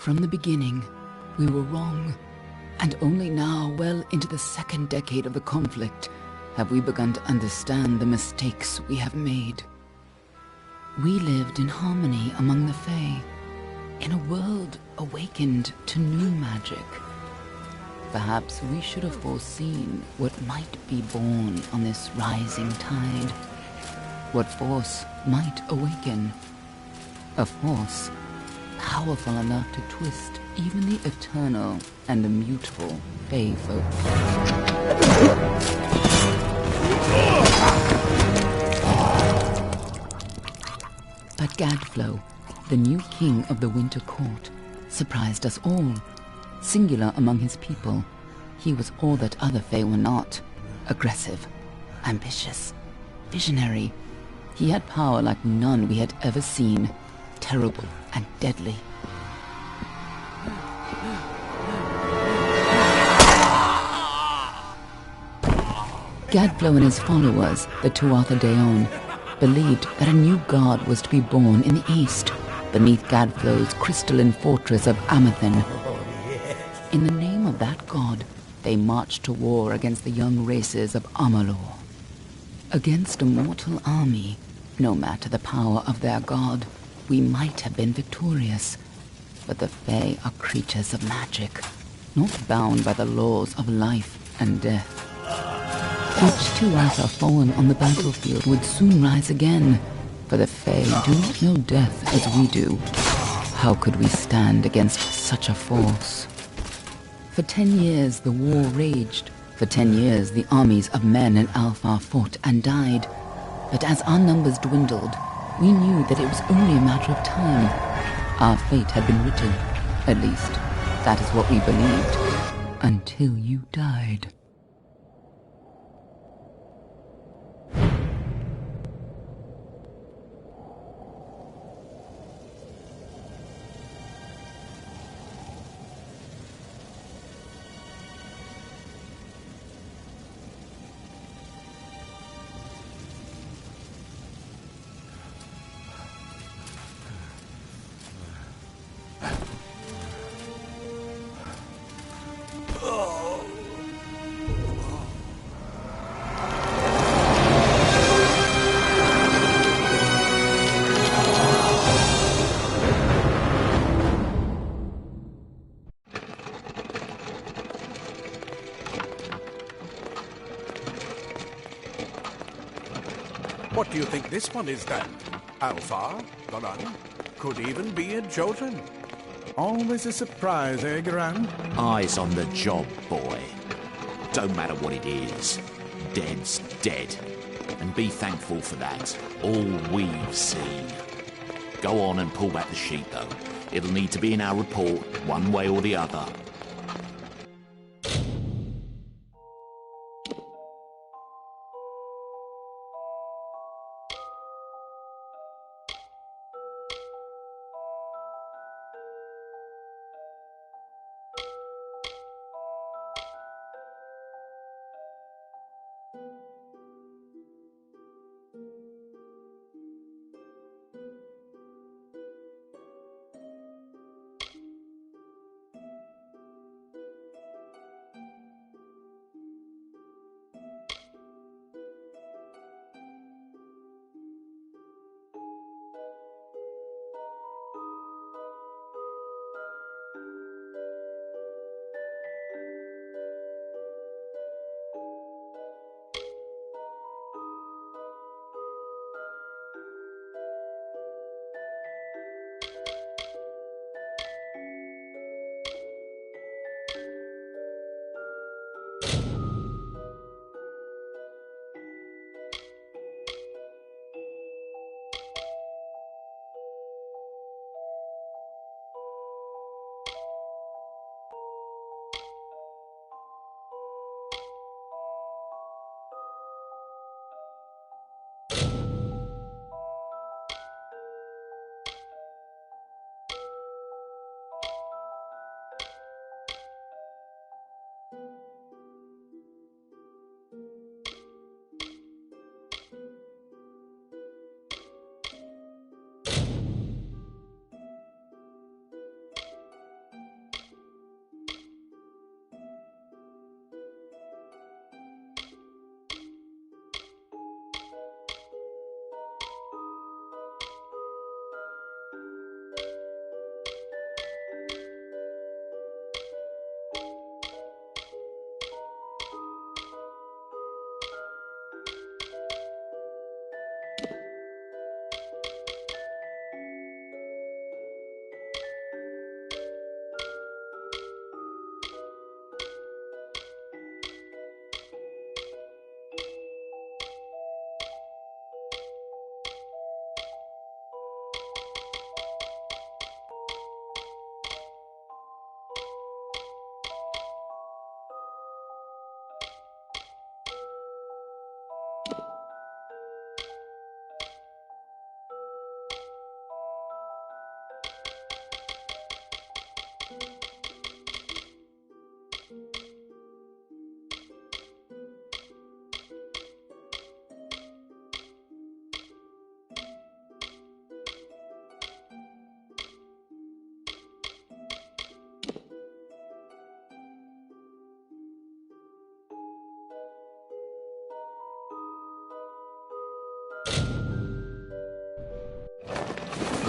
From the beginning, we were wrong, and only now, well into the second decade of the conflict, have we begun to understand the mistakes we have made. We lived in harmony among the Fae, in a world awakened to new magic. Perhaps we should have foreseen what might be born on this rising tide. What force might awaken. A force powerful enough to twist even the eternal and immutable Fae folk. But Gadflow, the new king of the Winter Court, surprised us all. Singular among his people, he was all that other Fae were not. Aggressive, ambitious, visionary. He had power like none we had ever seen. Terrible and deadly. Gadflow and his followers, the Tuatha Deon, believed that a new god was to be born in the east, beneath Gadflow's crystalline fortress of Amathen. In the name of that god, they marched to war against the young races of Amalur. Against a mortal army, no matter the power of their god, we might have been victorious. But the Fae are creatures of magic, not bound by the laws of life and death. Each Tuatha fallen on the battlefield would soon rise again, for the Fae do not know death as we do. How could we stand against such a force? For 10 years the war raged. For 10 years the armies of Men and Alpha fought and died. But as our numbers dwindled, we knew that it was only a matter of time. Our fate had been written. At least, that is what we believed. Until you died. What do you think this one is then? Alpha? Garan? Could even be a Jotun. Always a surprise, eh, Garan? Eyes on the job, boy. Don't matter what it is. Dead's dead. And be thankful for that. All we've seen. Go on and pull back the sheet, though. It'll need to be in our report, one way or the other.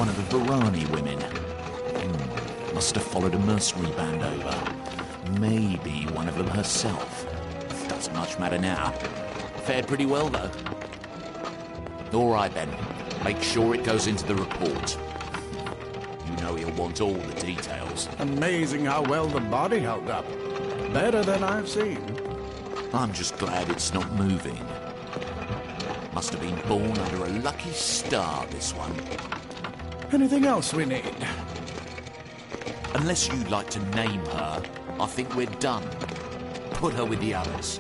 one of the Varani women. Must have followed a mercenary band over. Maybe one of them herself. Doesn't much matter now. Fared pretty well, though. All right, then. Make sure it goes into the report. You know he'll want all the details. Amazing how well the body held up. Better than I've seen. I'm just glad it's not moving. Must have been born under a lucky star, this one. Anything else we need? Unless you'd like to name her, I think we're done. Put her with the others.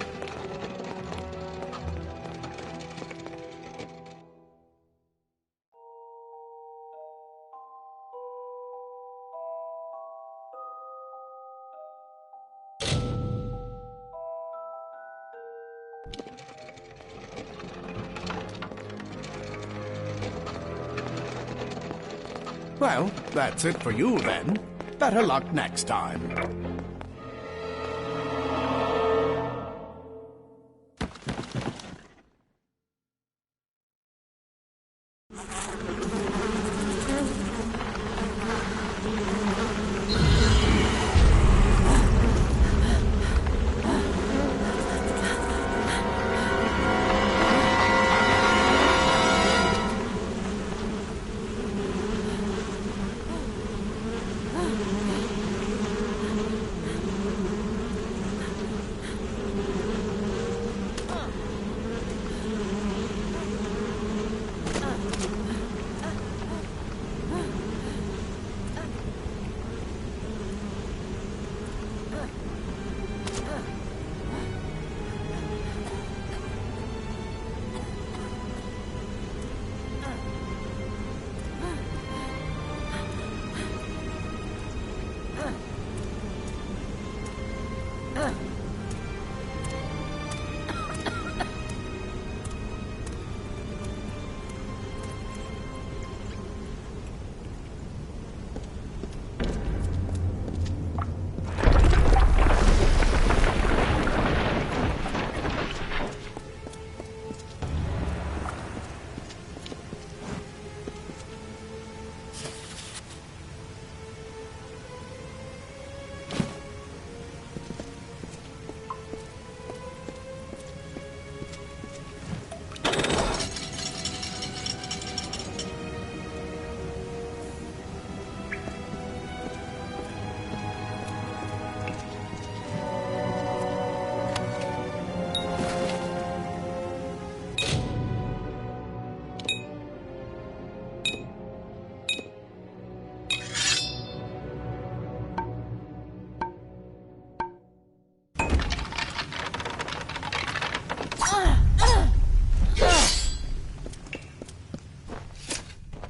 Well, that's it for you then. Better luck next time.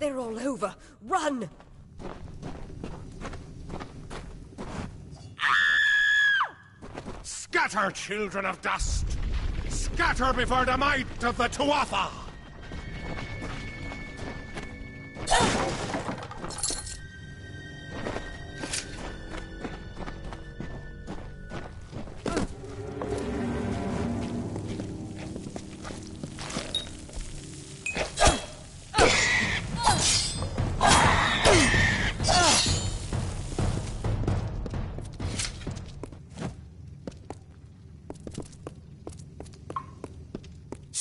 They're all over. Run! Scatter, children of dust! Scatter before the might of the Tuatha!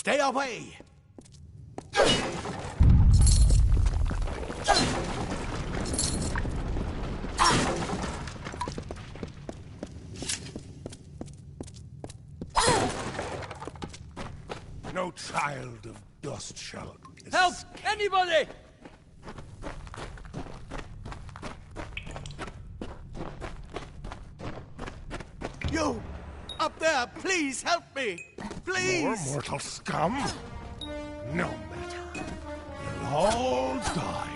Stay away! No child of dust shall Help! Anybody! You! Up there! Please help me! Please! More mortal scum? No matter. You'll all die.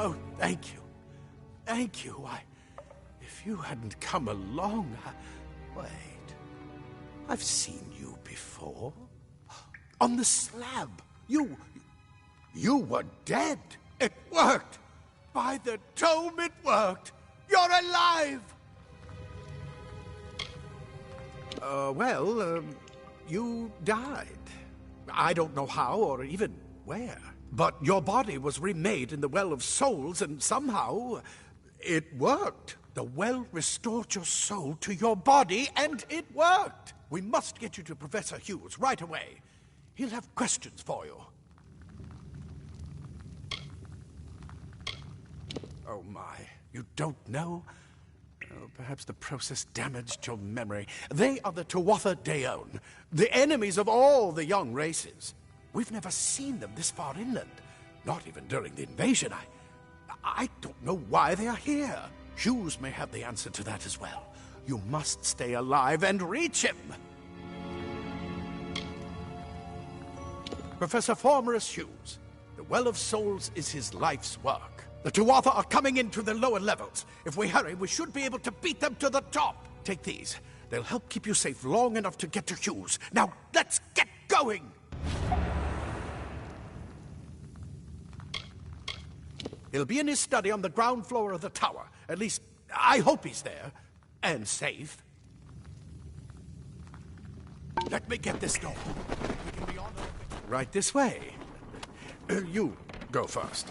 Oh, thank you. Thank you. If you hadn't come along, wait. I've seen you before. On the slab. You were dead. It worked. By the tome, it worked. You're alive. You died. I don't know how or even where. But your body was remade in the Well of Souls, and somehow it worked. The well restored your soul to your body, and it worked. We must get you to Professor Hughes right away. He'll have questions for you. Oh my, you don't know? Oh, perhaps the process damaged your memory. They are the Tuatha Deon, the enemies of all the young races. We've never seen them this far inland, not even during the invasion. I don't know why they are here. Hughes may have the answer to that as well. You must stay alive and reach him. Professor Formerus Hughes, the Well of Souls is his life's work. The Tuatha are coming into the lower levels. If we hurry, we should be able to beat them to the top. Take these. They'll help keep you safe long enough to get to Hughes. Now, let's get going! He'll be in his study on the ground floor of the tower. At least, I hope he's there. And safe. Let me get this door. We can be on right this way. You go first.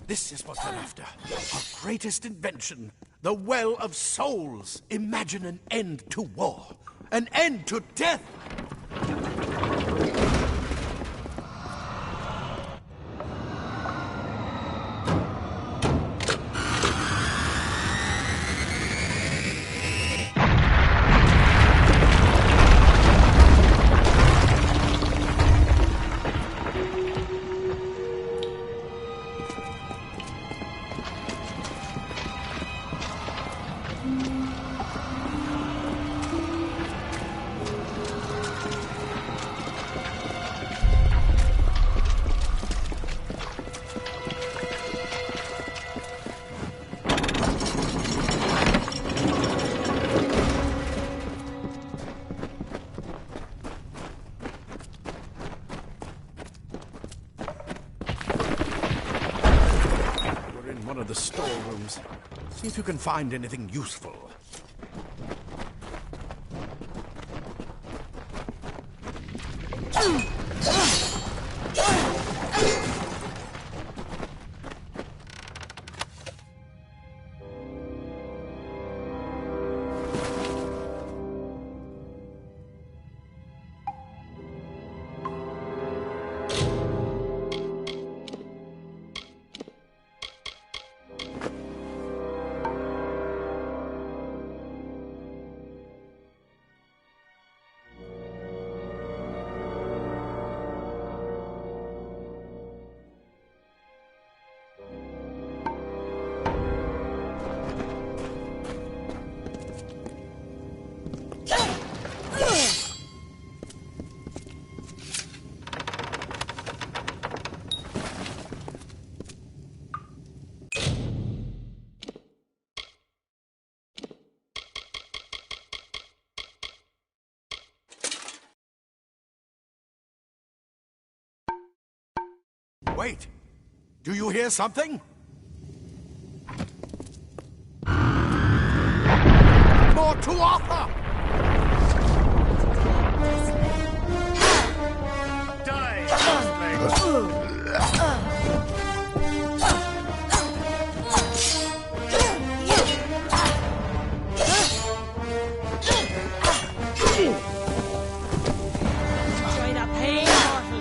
This is what we're after. Our greatest invention. The Well of Souls. Imagine an end to war. An end to death. The storerooms. See if you can find anything useful. Wait! Do you hear something? More Tuatha! Enjoy the pain, mortal.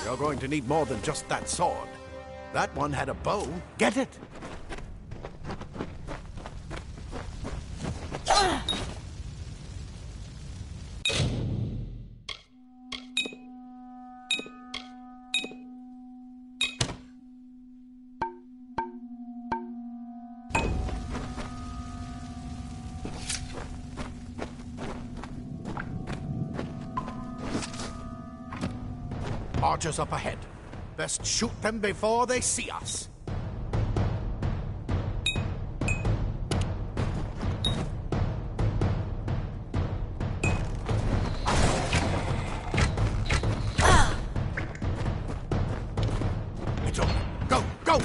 You're going to need more than just that sword. That one had a bow. Get it? Archers up ahead. Best shoot them before they see us. It's over. Go, go!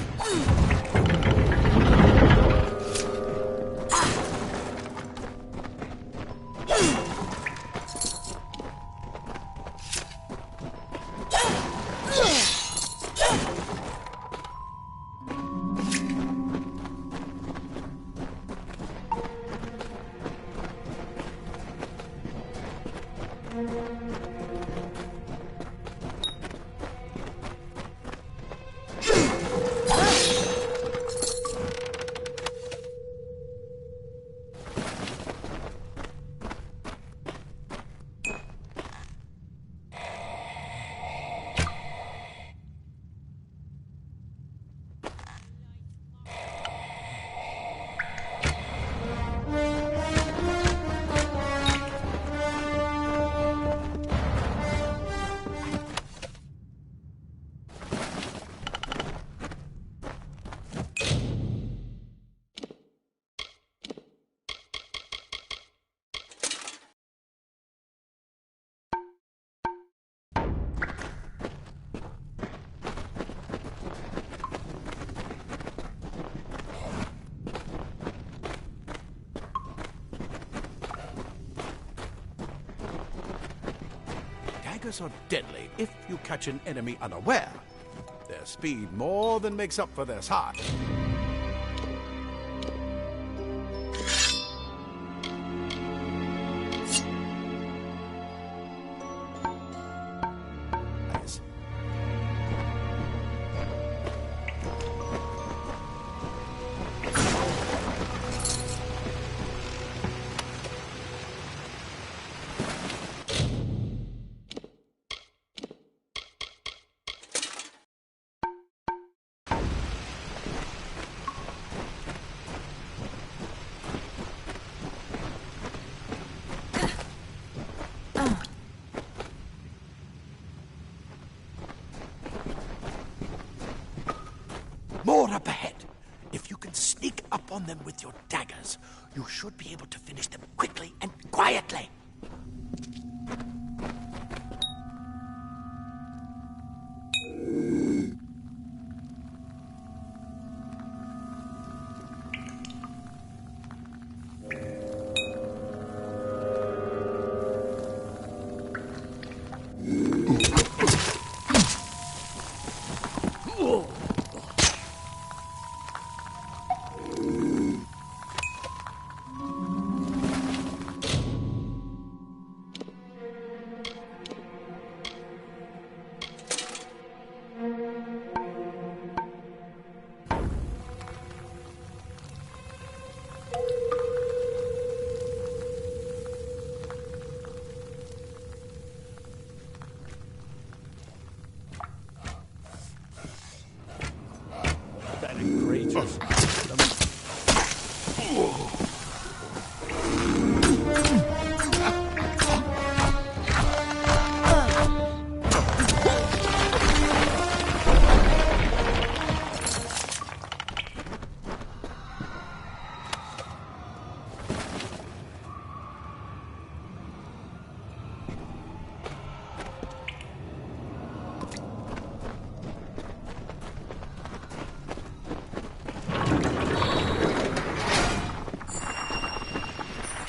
Daggers are deadly if you catch an enemy unaware. Their speed more than makes up for their size. More up ahead. If you can sneak up on them with your daggers, you should be able to finish them quickly and quietly.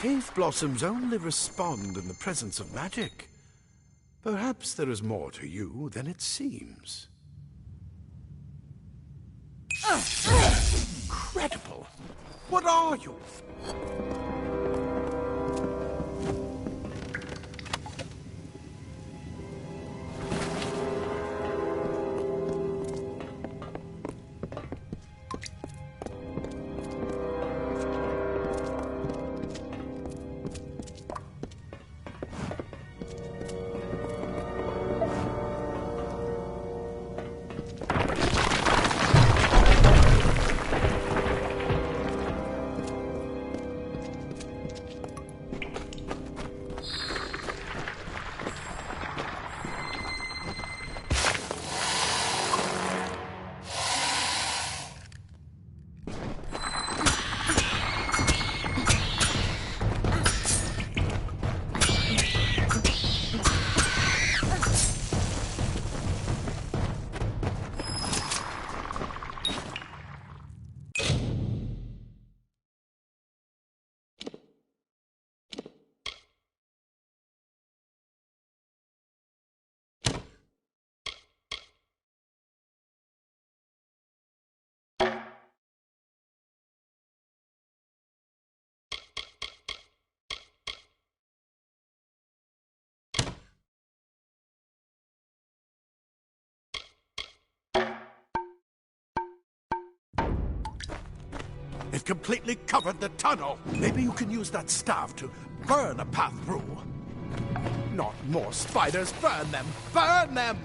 Cave blossoms only respond in the presence of magic. Perhaps there is more to you than it seems. Incredible! What are you? It completely covered the tunnel. Maybe you can use that staff to burn a path through. Not more spiders. Burn them! Burn them!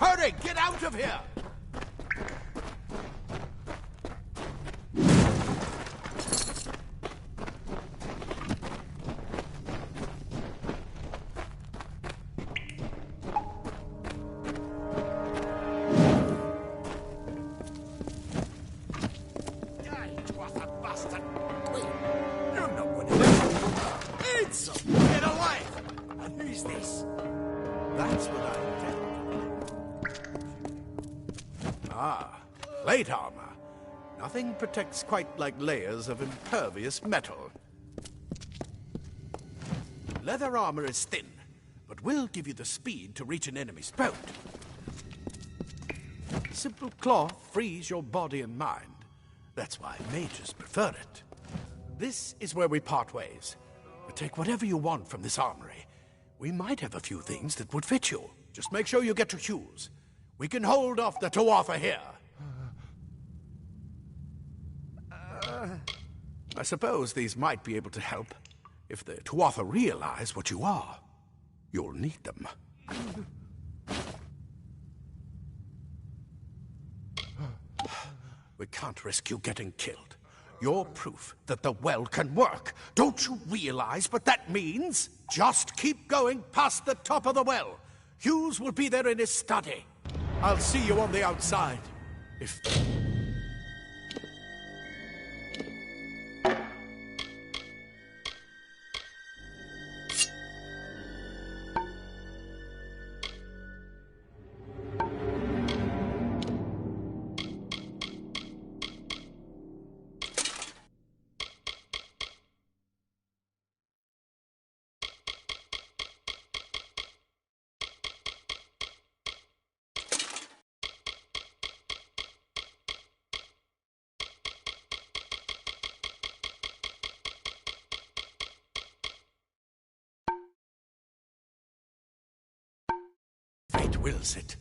Hurry! Get out of here! Plate armor. Nothing protects quite like layers of impervious metal. Leather armor is thin, but will give you the speed to reach an enemy's boat. Simple cloth frees your body and mind. That's why mages prefer it. This is where we part ways. But take whatever you want from this armory. We might have a few things that would fit you. Just make sure you get to Hughes. We can hold off the Tuatha here. I suppose these might be able to help. If the Tuatha realize what you are, you'll need them. We can't risk you getting killed. You're proof that the well can work. Don't you realize what that means? Just keep going past the top of the well. Hughes will be there in his study. I'll see you on the outside. If... it, wills it.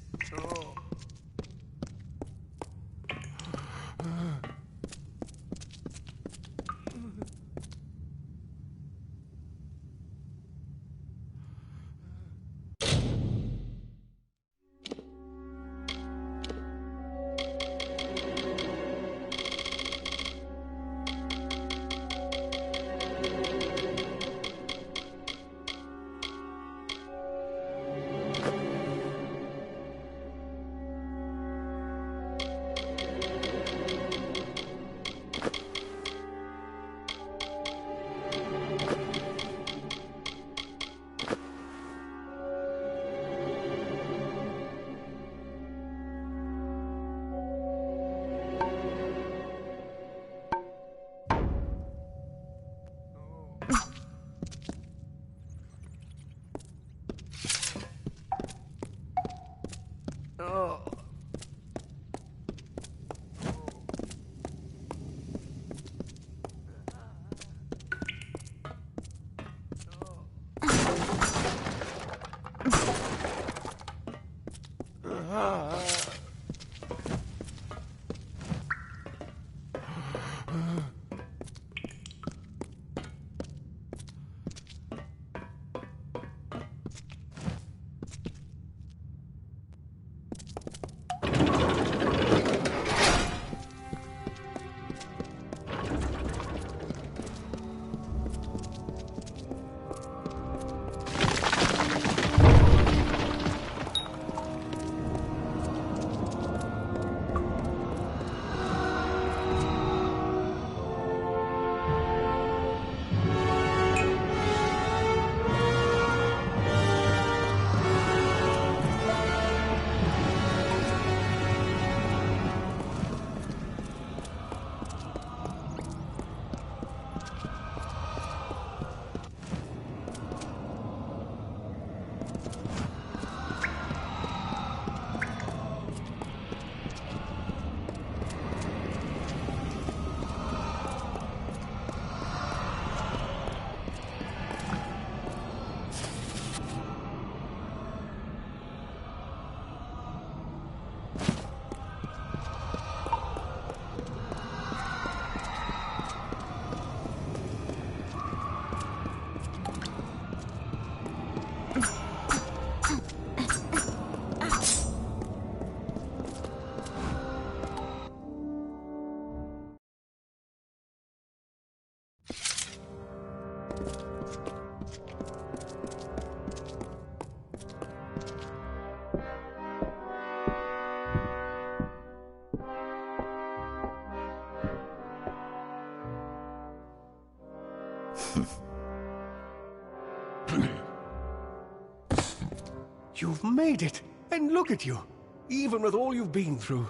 You've made it, and look at you, even with all you've been through.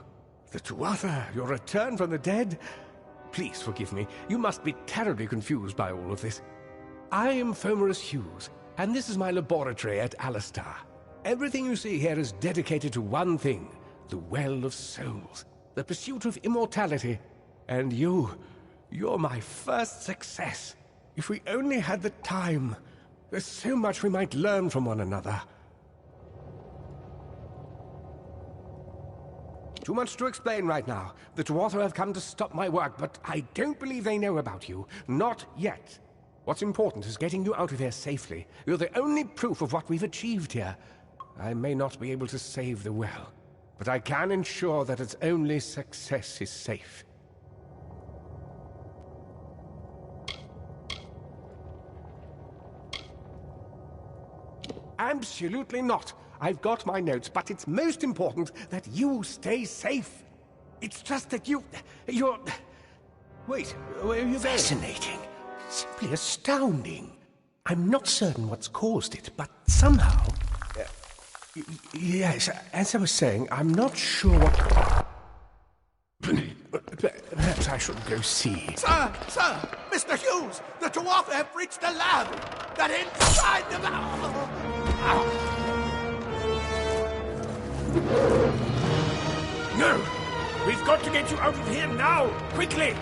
The Tuatha, your return from the dead. Please forgive me, you must be terribly confused by all of this. I am Fomerus Hughes, and this is my laboratory at Alistar. Everything you see here is dedicated to one thing, the Well of Souls, the pursuit of immortality. And you're my first success. If we only had the time, there's so much we might learn from one another. Too much to explain right now. The Tuatha have come to stop my work, but I don't believe they know about you. Not yet. What's important is getting you out of here safely. You're the only proof of what we've achieved here. I may not be able to save the well, but I can ensure that its only success is safe. Absolutely not. I've got my notes, but it's most important that you stay safe. It's just that you're... Wait, where are you going? Fascinating. Simply astounding. I'm not certain what's caused it, but somehow... Yes, as I was saying, I'm not sure what... Perhaps I should go see. Sir! Mr. Hughes! The Tuatha have reached the lab! They're inside the lab! No! We've got to get you out of here now! Quickly!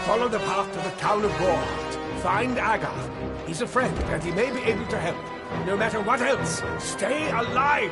Follow the path to the town of Borhart. Find Agath. He's a friend, and he may be able to help. No matter what else, stay alive!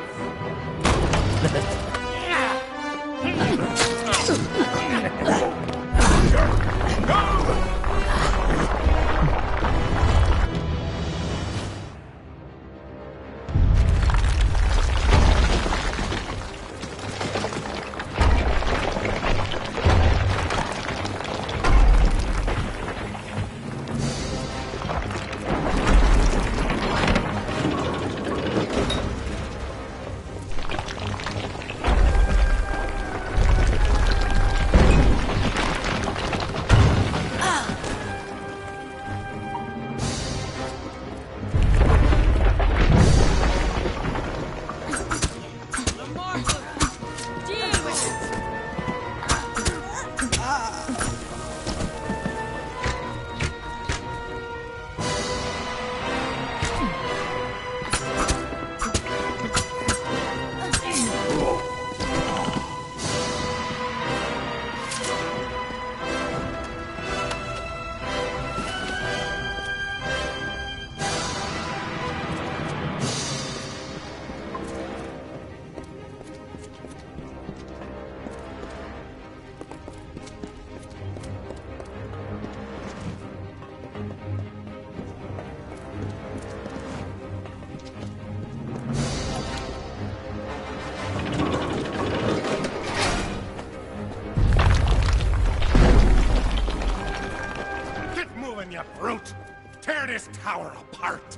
You brute! Tear this tower apart!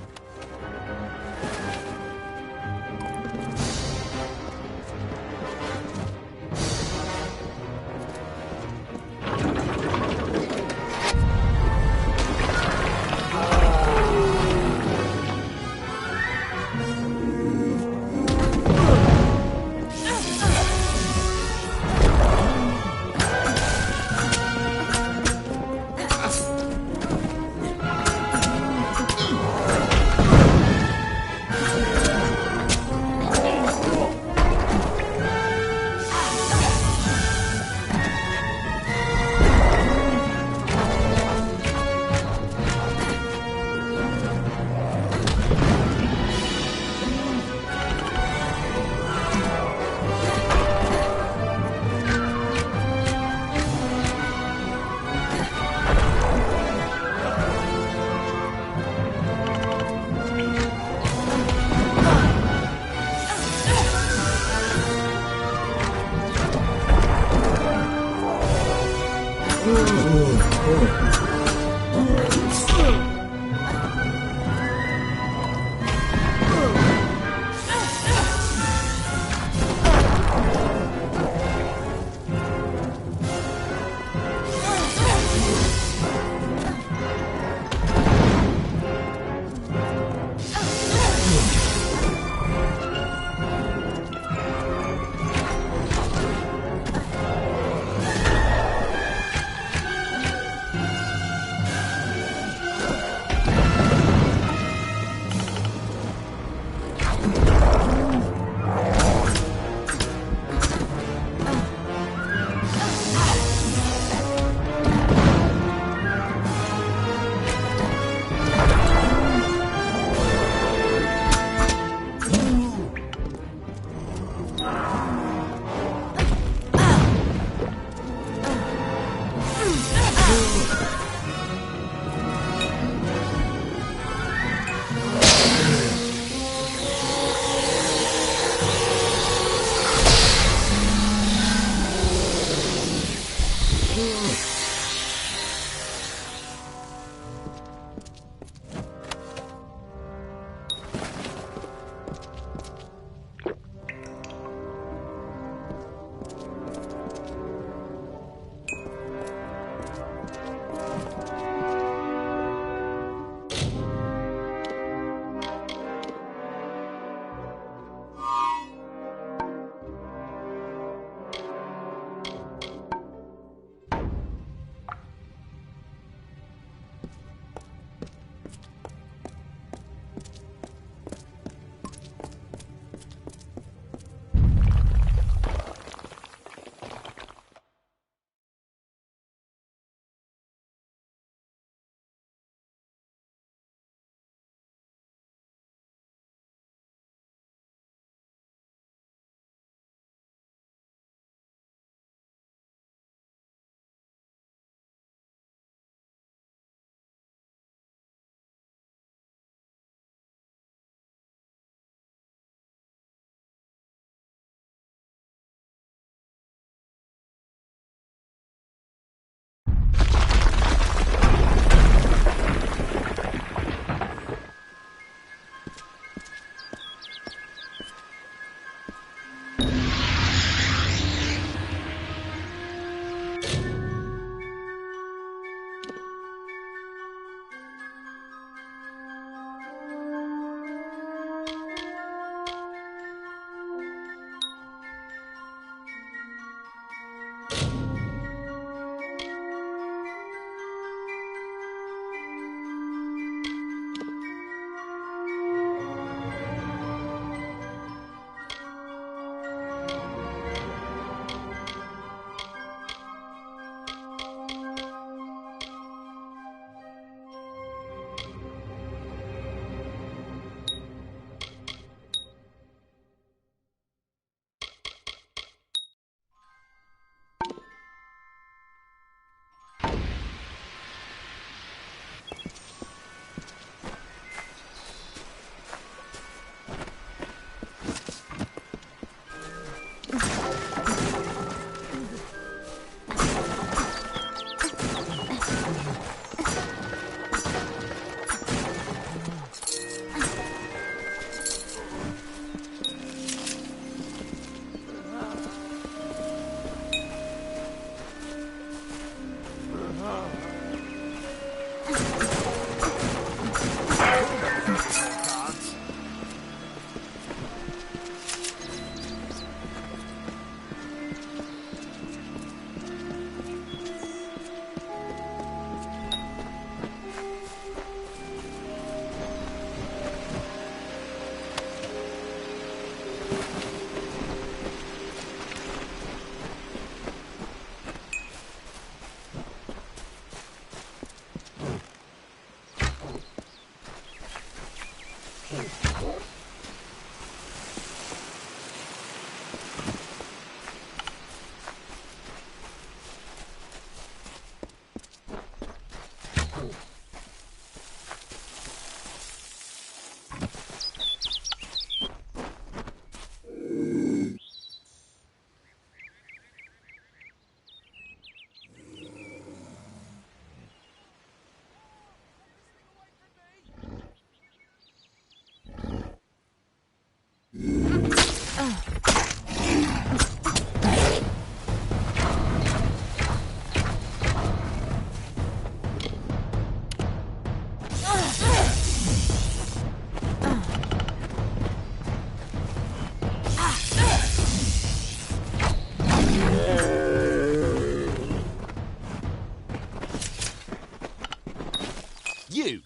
You!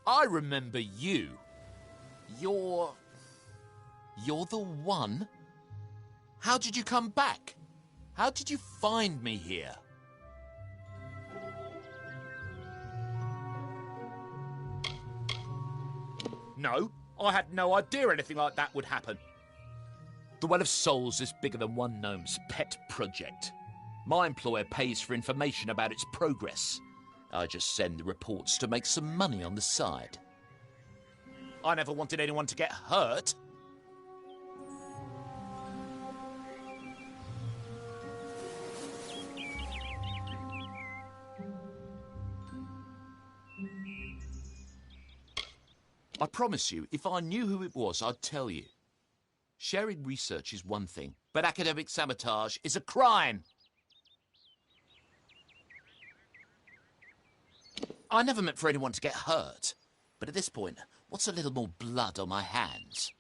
I remember you. You're the one? How did you come back? How did you find me here? No, I had no idea anything like that would happen. The Well of Souls is bigger than one gnome's pet project. My employer pays for information about its progress. I just send the reports to make some money on the side. I never wanted anyone to get hurt. I promise you, if I knew who it was, I'd tell you. Sharing research is one thing, but academic sabotage is a crime. I never meant for anyone to get hurt, but at this point, what's a little more blood on my hands?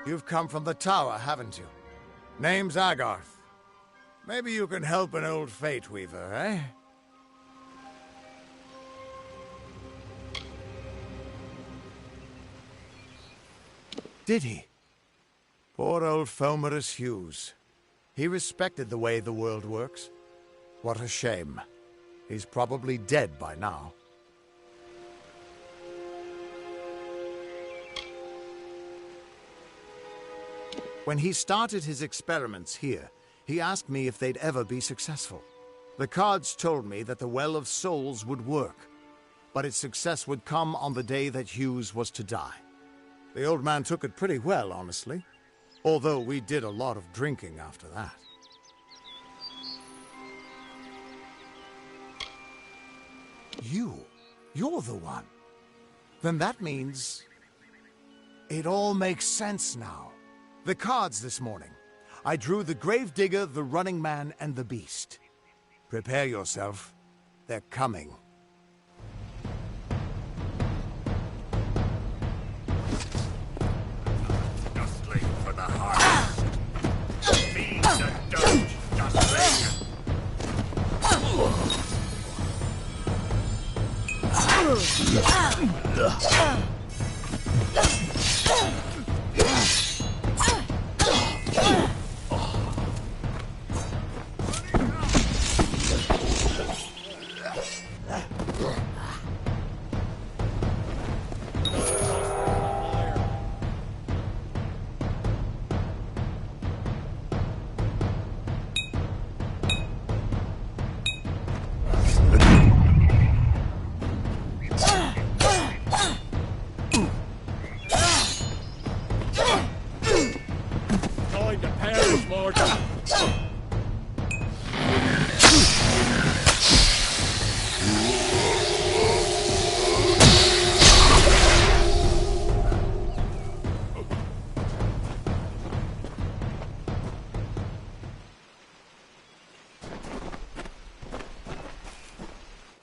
You've come from the tower, haven't you? Name's Agarth. Maybe you can help an old Fate Weaver, eh? Did he? Poor old Fomerus Hughes. He respected the way the world works. What a shame. He's probably dead by now. When he started his experiments here, he asked me if they'd ever be successful. The cards told me that the Well of Souls would work, but its success would come on the day that Hughes was to die. The old man took it pretty well, honestly, although we did a lot of drinking after that. You're the one. Then that means it all makes sense now. The cards this morning. I drew the Gravedigger, the Running Man, and the Beast. Prepare yourself. They're coming. Dustling for the heart. Feed the doge, Dustling.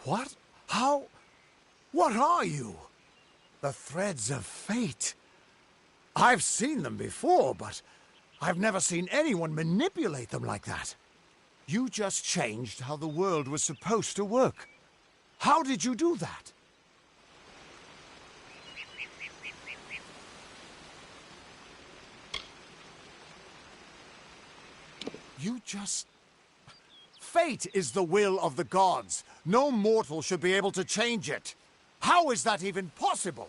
What? How? What are you? The threads of fate. I've seen them before, but I've never seen anyone manipulate them like that. You just changed how the world was supposed to work. How did you do that? You just... Fate is the will of the gods. No mortal should be able to change it. How is that even possible?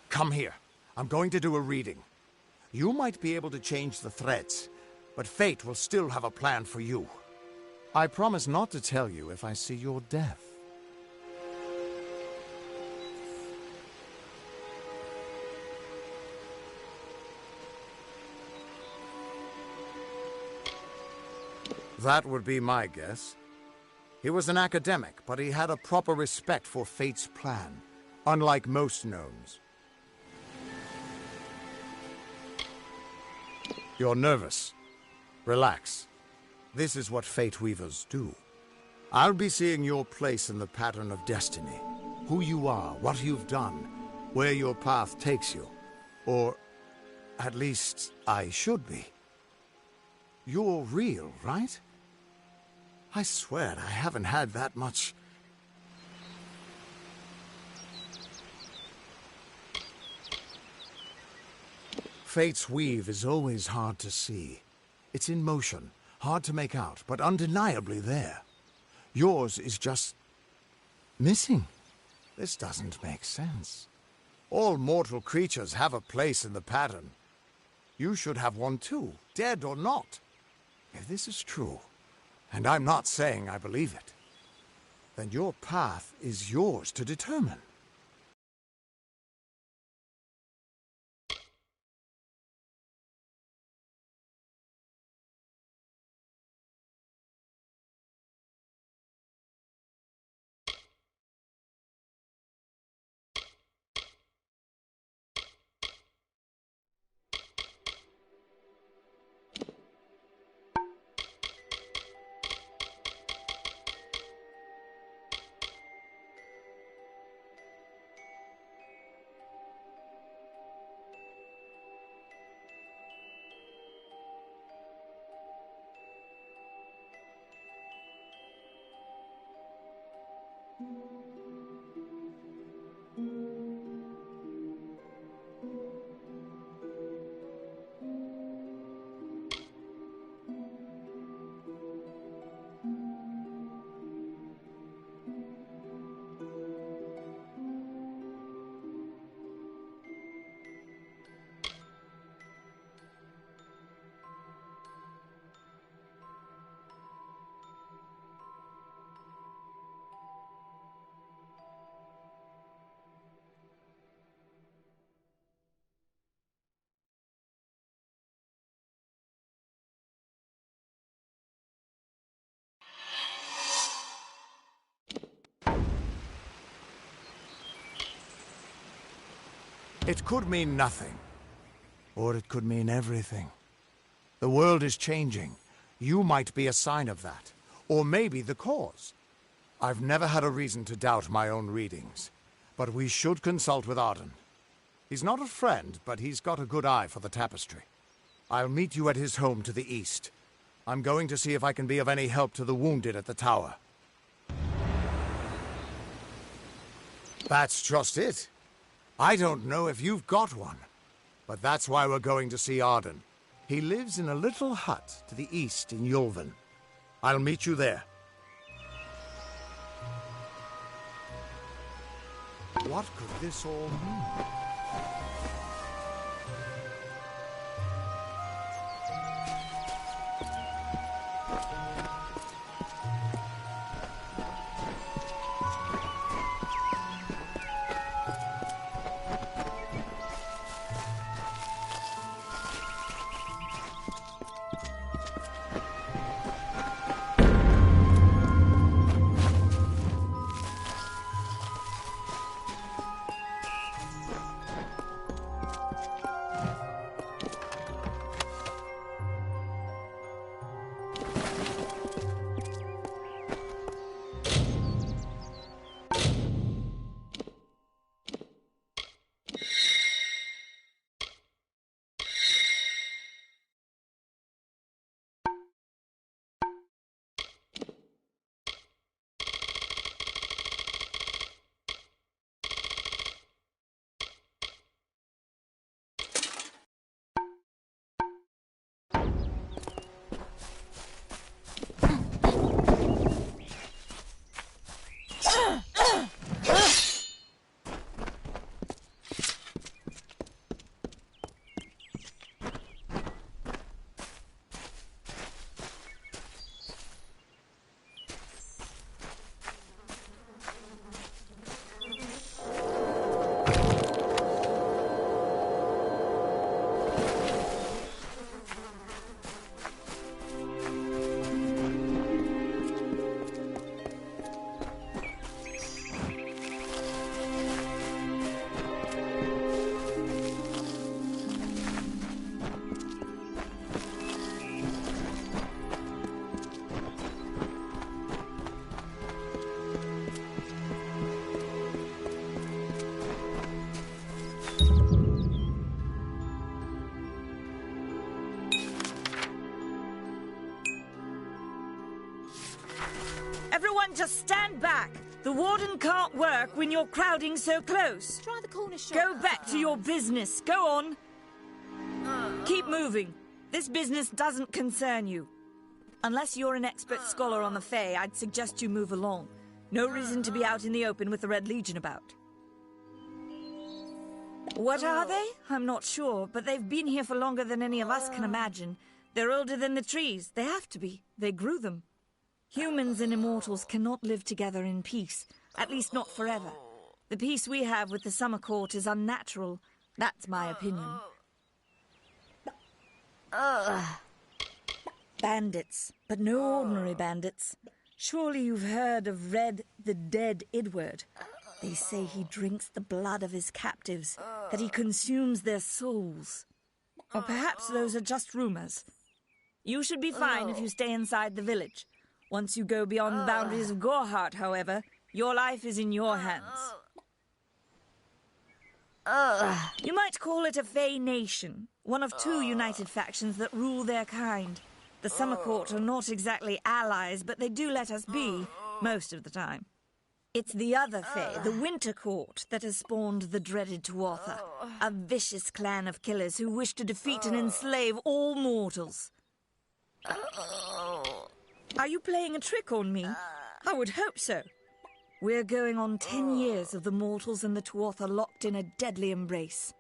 Come here. I'm going to do a reading. You might be able to change the threads, but fate will still have a plan for you. I promise not to tell you if I see your death. That would be my guess. He was an academic, but he had a proper respect for fate's plan, unlike most gnomes. You're nervous. Relax. This is what Fate Weavers do. I'll be seeing your place in the pattern of destiny. Who you are, what you've done, where your path takes you. Or, at least, I should be. You're real, right? I swear I haven't had that much... Fate's weave is always hard to see. It's in motion, hard to make out, but undeniably there. Yours is just... missing. This doesn't make sense. All mortal creatures have a place in the pattern. You should have one too, dead or not. If this is true, and I'm not saying I believe it, then your path is yours to determine. It could mean nothing, or it could mean everything. The world is changing. You might be a sign of that, or maybe the cause. I've never had a reason to doubt my own readings, but we should consult with Arden. He's not a friend, but he's got a good eye for the tapestry. I'll meet you at his home to the east. I'm going to see if I can be of any help to the wounded at the tower. That's just it. I don't know if you've got one, but that's why we're going to see Arden. He lives in a little hut to the east in Yulven. I'll meet you there. What could this all mean? Everyone just stand back. The warden can't work when you're crowding so close. Try the corner shop. Go back to your business. Go on. Keep moving. This business doesn't concern you. Unless you're an expert scholar on the Fae, I'd suggest you move along. No reason to be out in the open with the Red Legion about. What are they? I'm not sure, but they've been here for longer than any of us can imagine. They're older than the trees. They have to be. They grew them. Humans and immortals cannot live together in peace, at least not forever. The peace we have with the Summer Court is unnatural. That's my opinion. Bandits, but no ordinary bandits. Surely you've heard of Red the Dead Idward. They say he drinks the blood of his captives, that he consumes their souls. Or perhaps those are just rumors. You should be fine if you stay inside the village. Once you go beyond the boundaries of Gorhart, however, your life is in your hands. You might call it a Fae nation, one of two united factions that rule their kind. The Summer Court are not exactly allies, but they do let us be, most of the time. It's the other Fae, the Winter Court, that has spawned the dreaded Tuatha, a vicious clan of killers who wish to defeat and enslave all mortals. Are you playing a trick on me? I would hope so. We're going on 10 years of the mortals and the Tuatha locked in a deadly embrace.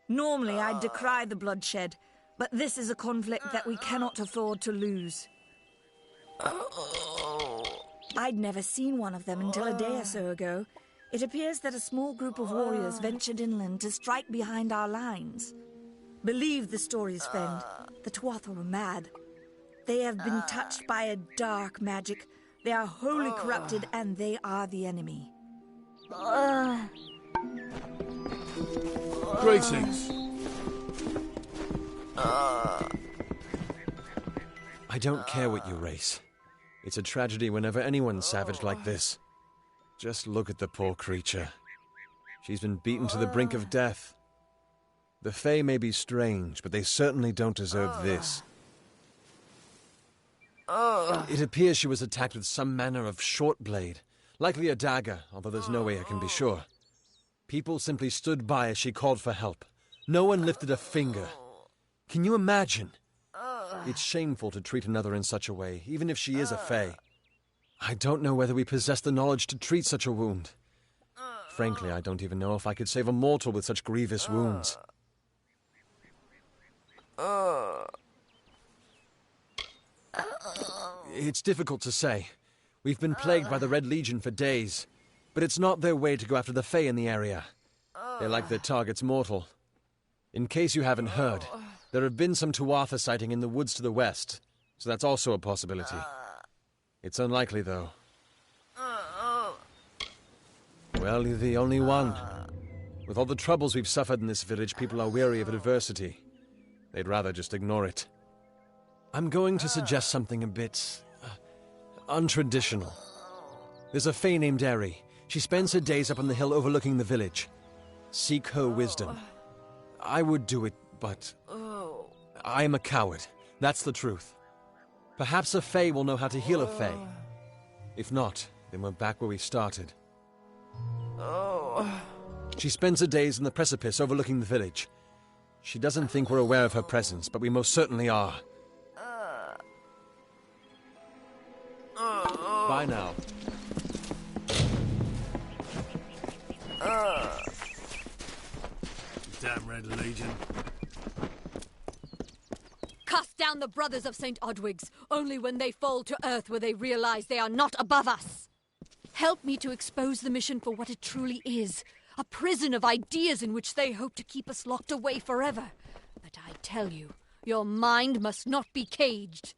Normally, I'd decry the bloodshed, but this is a conflict that we cannot afford to lose. I'd never seen one of them until a day or so ago. It appears that a small group of warriors ventured inland to strike behind our lines. Believe the stories, friend. The Tuatha were mad. They have been touched by a dark magic. They are wholly corrupted, and they are the enemy. Greetings. I don't care what you race. It's a tragedy whenever anyone's savage like this. Just look at the poor creature. She's been beaten to the brink of death. The Fae may be strange, but they certainly don't deserve this. It appears she was attacked with some manner of short blade, likely a dagger, although there's no way I can be sure. People simply stood by as she called for help. No one lifted a finger. Can you imagine? It's shameful to treat another in such a way, even if she is a Fae. I don't know whether we possess the knowledge to treat such a wound. Frankly, I don't even know if I could save a mortal with such grievous wounds. It's difficult to say. We've been plagued by the Red Legion for days, but it's not their way to go after the Fae in the area. They like their targets mortal. In case you haven't heard, there have been some Tuatha sighting in the woods to the west, so that's also a possibility. It's unlikely, though. Well, you're the only one. With all the troubles we've suffered in this village, people are weary of adversity. They'd rather just ignore it. I'm going to suggest something a bit untraditional. There's a Fae named Eri. She spends her days up on the hill overlooking the village. Seek her wisdom. I would do it, but I am a coward. That's the truth. Perhaps a Fae will know how to heal a Fae. If not, then we're back where we started. She spends her days in the precipice overlooking the village. She doesn't think we're aware of her presence, but we most certainly are. Bye now. Damn Red Legion. Cast down the brothers of St. Odwig's. Only when they fall to earth will they realize they are not above us. Help me to expose the mission for what it truly is. A prison of ideas in which they hope to keep us locked away forever. But I tell you, your mind must not be caged.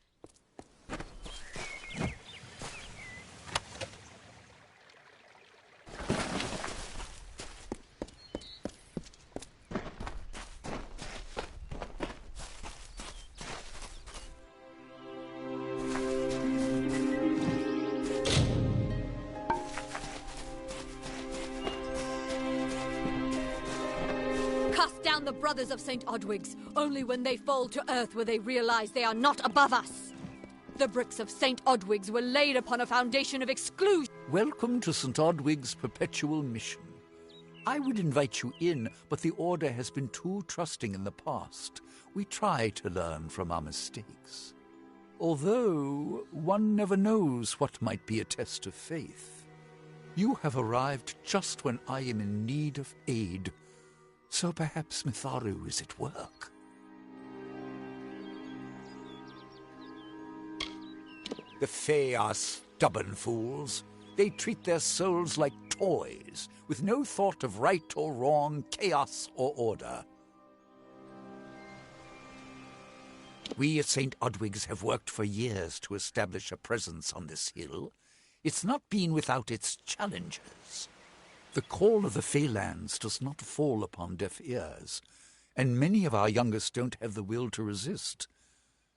The brothers of St. Odwig's. Only when they fall to earth will they realize they are not above us. The bricks of St. Odwig's were laid upon a foundation of exclusion. Welcome to St. Odwig's perpetual mission. I would invite you in, but the Order has been too trusting in the past. We try to learn from our mistakes. Although, one never knows what might be a test of faith. You have arrived just when I am in need of aid. So perhaps Mitharu is at work. The Fae are stubborn fools. They treat their souls like toys, with no thought of right or wrong, chaos or order. We at St. Odwig's have worked for years to establish a presence on this hill. It's not been without its challenges. The call of the Faelands does not fall upon deaf ears, and many of our youngest don't have the will to resist.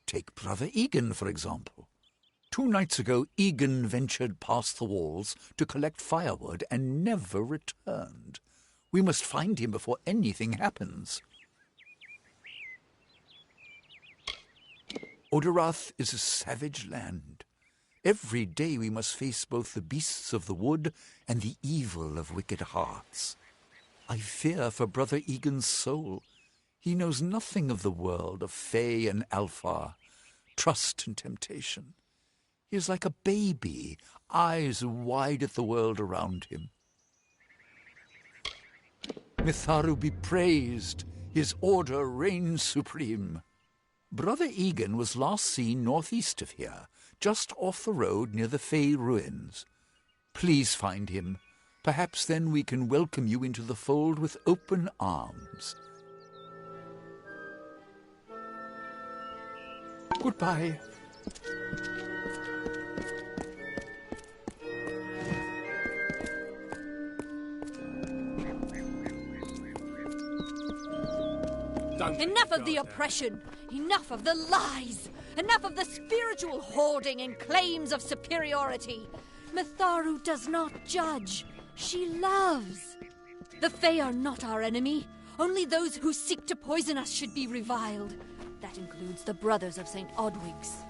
Take Brother Egan, for example. 2 nights ago, Egan ventured past the walls to collect firewood and never returned. We must find him before anything happens. Oderath is a savage land. Every day we must face both the beasts of the wood and the evil of wicked hearts. I fear for Brother Egan's soul. He knows nothing of the world of Fae and Alpha, trust and temptation. He is like a baby, eyes wide at the world around him. Mitharu be praised, his order reigns supreme. Brother Egan was last seen northeast of here, just off the road near the Fae ruins. Please find him. Perhaps then we can welcome you into the fold with open arms. Goodbye. Enough of the oppression! Enough of the lies! Enough of the spiritual hoarding and claims of superiority! Mitharu does not judge. She loves. The Fae are not our enemy. Only those who seek to poison us should be reviled. That includes the brothers of St. Odwig's.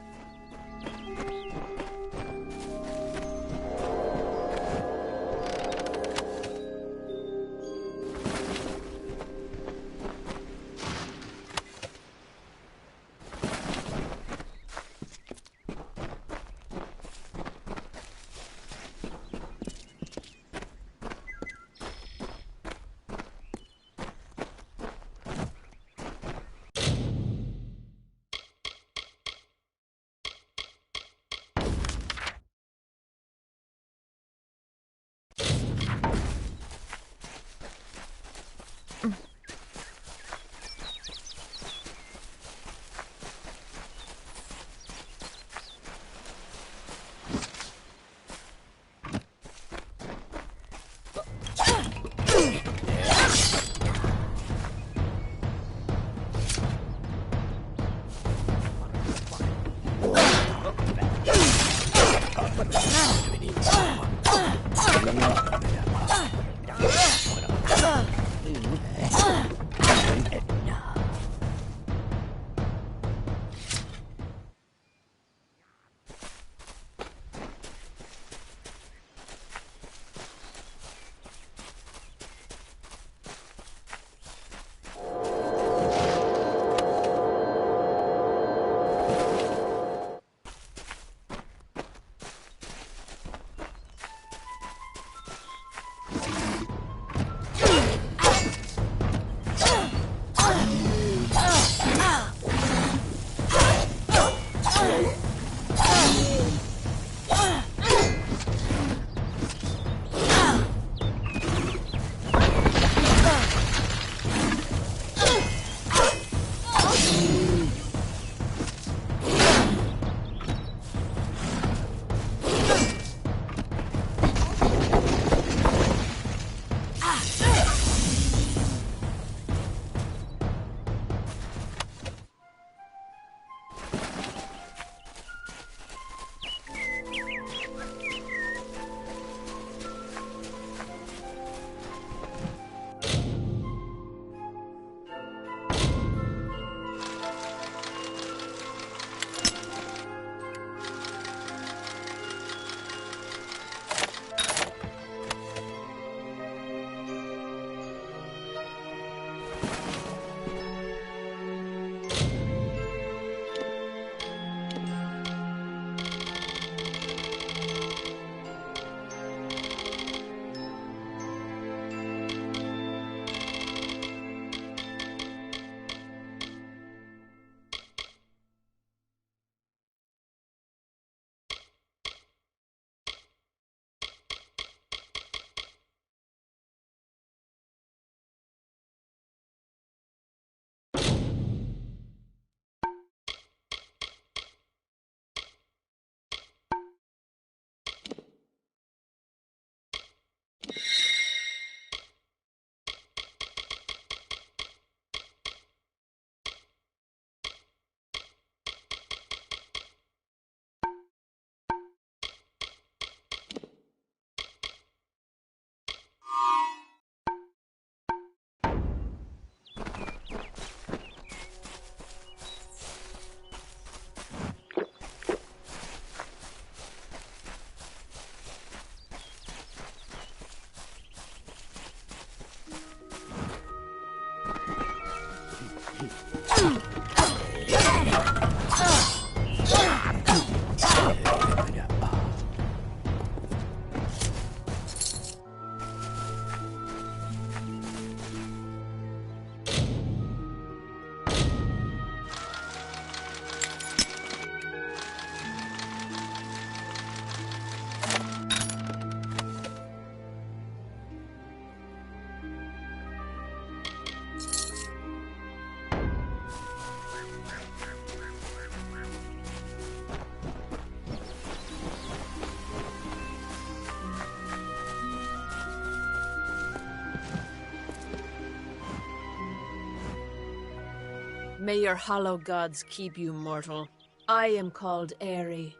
May your hollow gods keep you, mortal. I am called Aerie.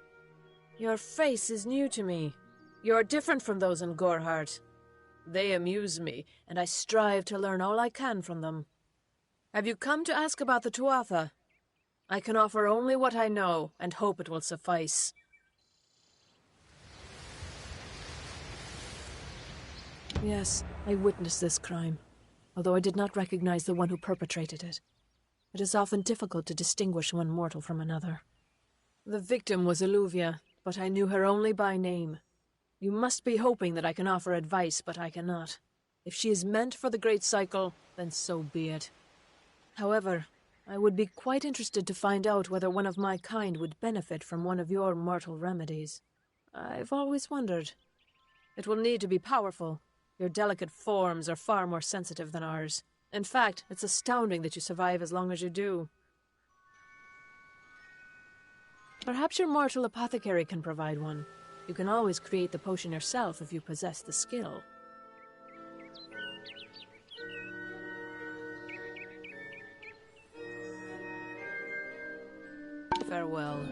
Your face is new to me. You're different from those in Gorhart. They amuse me, and I strive to learn all I can from them. Have you come to ask about the Tuatha? I can offer only what I know, and hope it will suffice. Yes, I witnessed this crime, although I did not recognize the one who perpetrated it. It is often difficult to distinguish one mortal from another. The victim was Illuvia, but I knew her only by name. You must be hoping that I can offer advice, but I cannot. If she is meant for the Great Cycle, then so be it. However, I would be quite interested to find out whether one of my kind would benefit from one of your mortal remedies. I've always wondered. It will need to be powerful. Your delicate forms are far more sensitive than ours. In fact, it's astounding that you survive as long as you do. Perhaps your mortal apothecary can provide one. You can always create the potion yourself if you possess the skill. Farewell.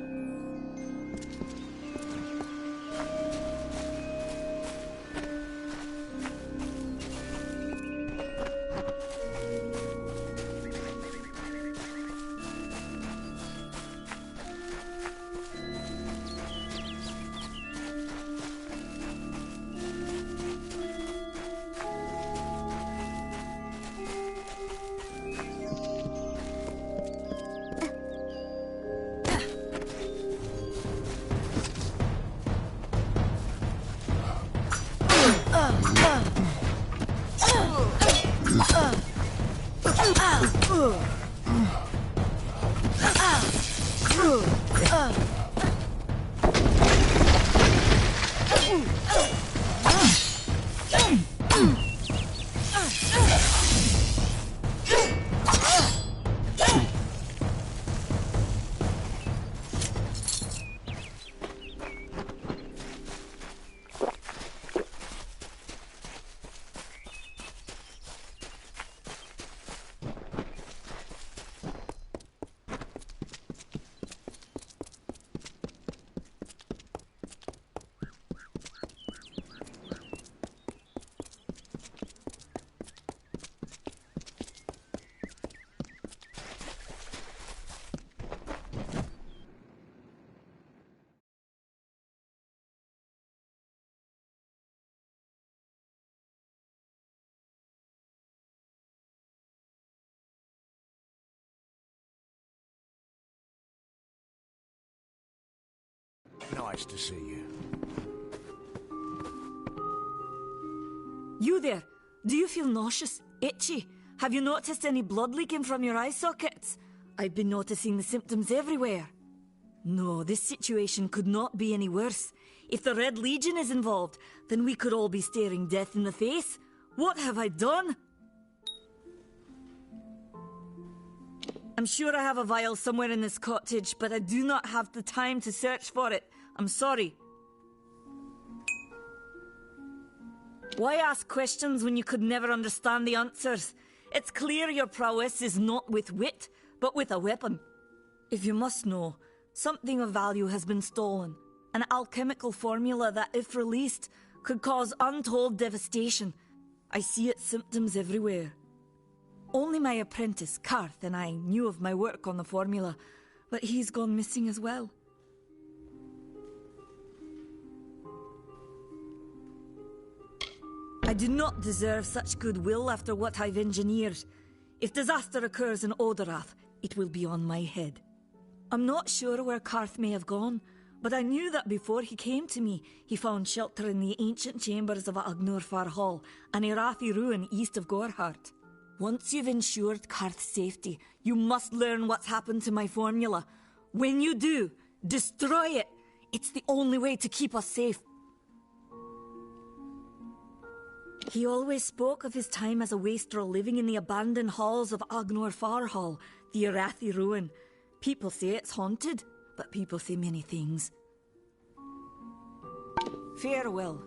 Nice to see you. You there? Do you feel nauseous? Itchy? Have you noticed any blood leaking from your eye sockets? I've been noticing the symptoms everywhere. No, this situation could not be any worse. If the Red Legion is involved, then we could all be staring death in the face. What have I done? I'm sure I have a vial somewhere in this cottage, but I do not have the time to search for it. I'm sorry. Why ask questions when you could never understand the answers? It's clear your prowess is not with wit, but with a weapon. If you must know, something of value has been stolen. An alchemical formula that, if released, could cause untold devastation. I see its symptoms everywhere. Only my apprentice, Karth, and I knew of my work on the formula, but he's gone missing as well. I do not deserve such goodwill after what I've engineered. If disaster occurs in Odorath, it will be on my head. I'm not sure where Karth may have gone, but I knew that before he came to me, he found shelter in the ancient chambers of Agnurfar Hall, an Irathi ruin east of Gorhart. Once you've ensured Karth's safety, you must learn what's happened to my formula. When you do, destroy it. It's the only way to keep us safe. He always spoke of his time as a wastrel living in the abandoned halls of Agnurfar Hall, the Irathi ruin. People say it's haunted, but people say many things. Farewell.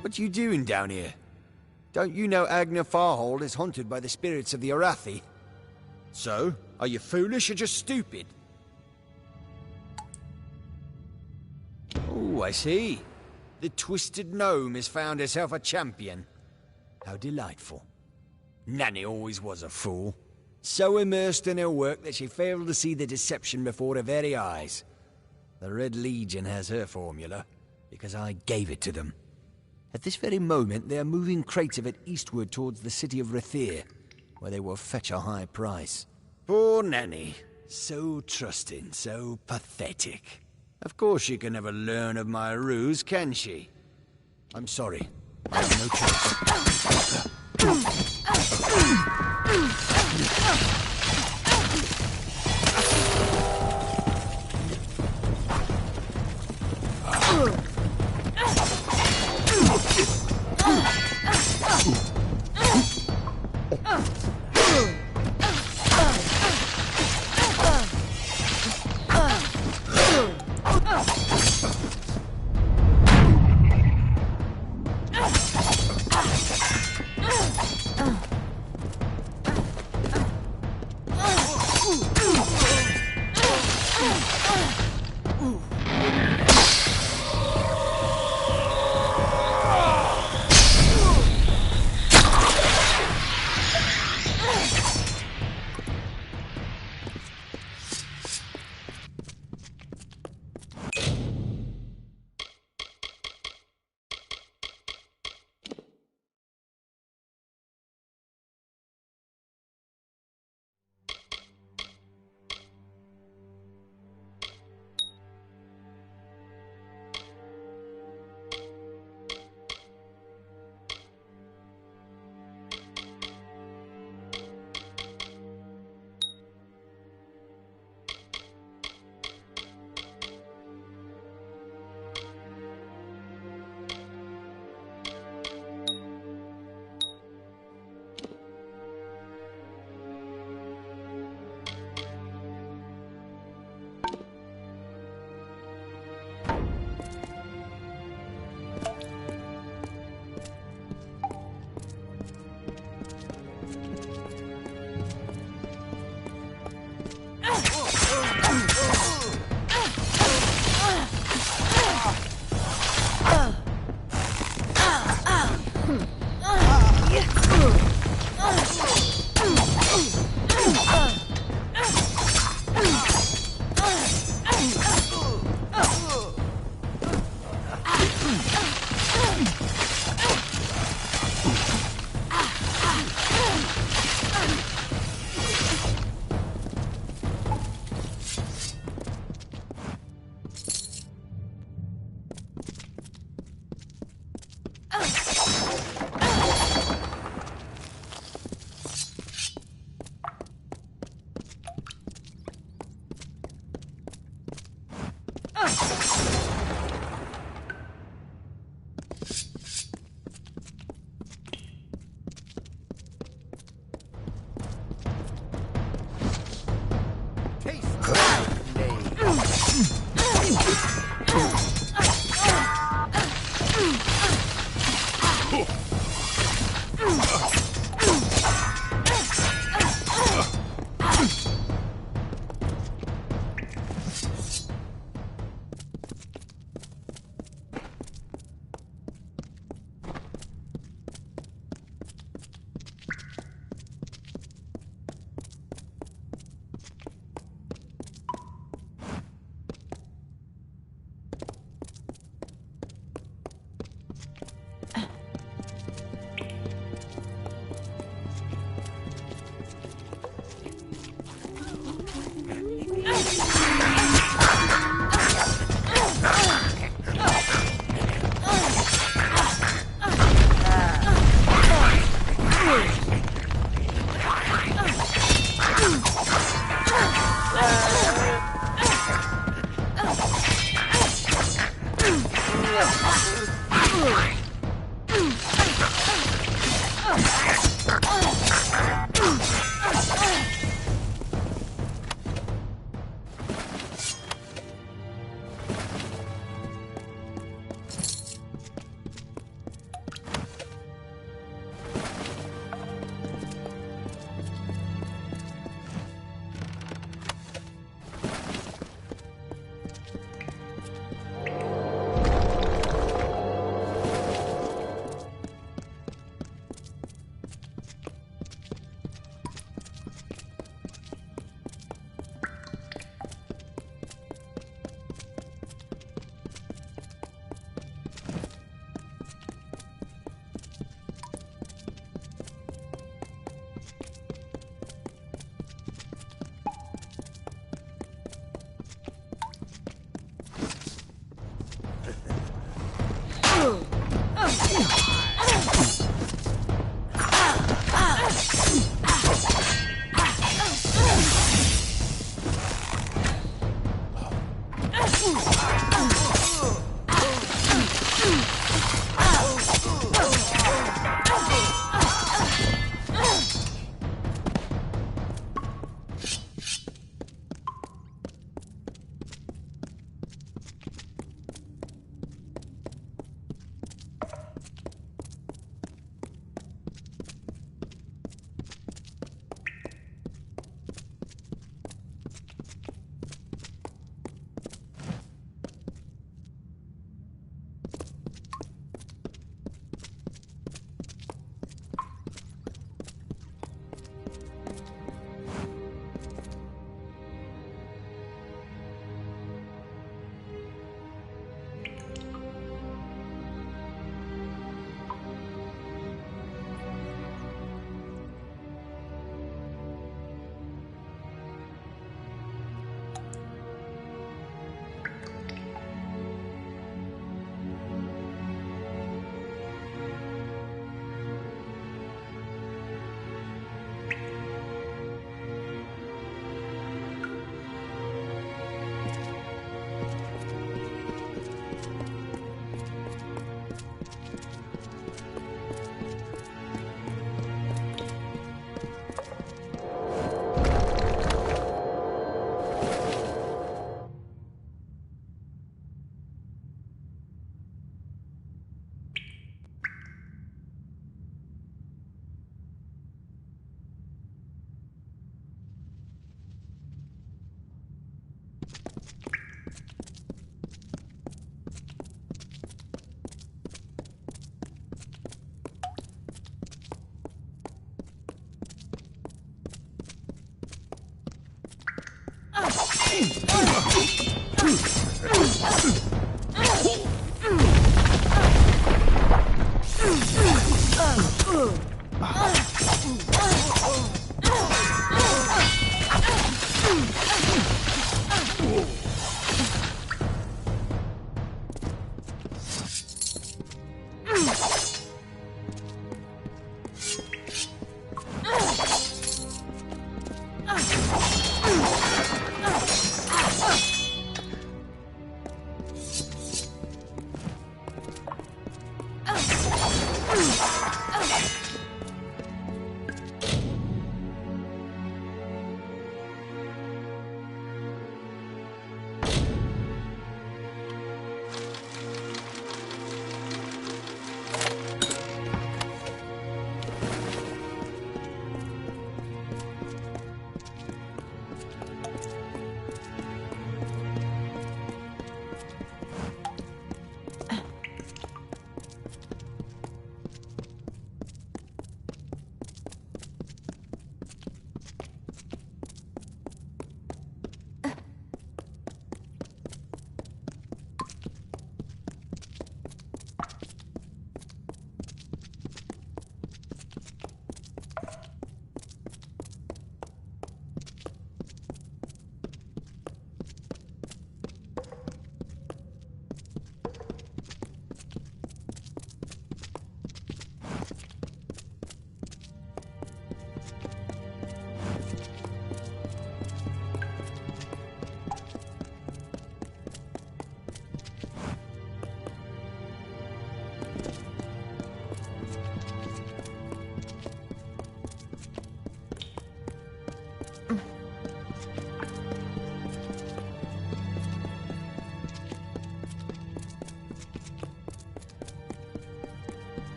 What you doing down here? Don't you know Agna Farhold is haunted by the spirits of the Arathi? So, are you foolish or just stupid? Oh, I see. The Twisted Gnome has found herself a champion. How delightful. Nanny always was a fool. So immersed in her work that she failed to see the deception before her very eyes. The Red Legion has her formula, because I gave it to them. At this very moment, they are moving crates of it eastward towards the city of Rathir, where they will fetch a high price. Poor Nanny. So trusting, so pathetic. Of course she can never learn of my ruse, can she? I'm sorry. I have no choice.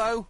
Hello?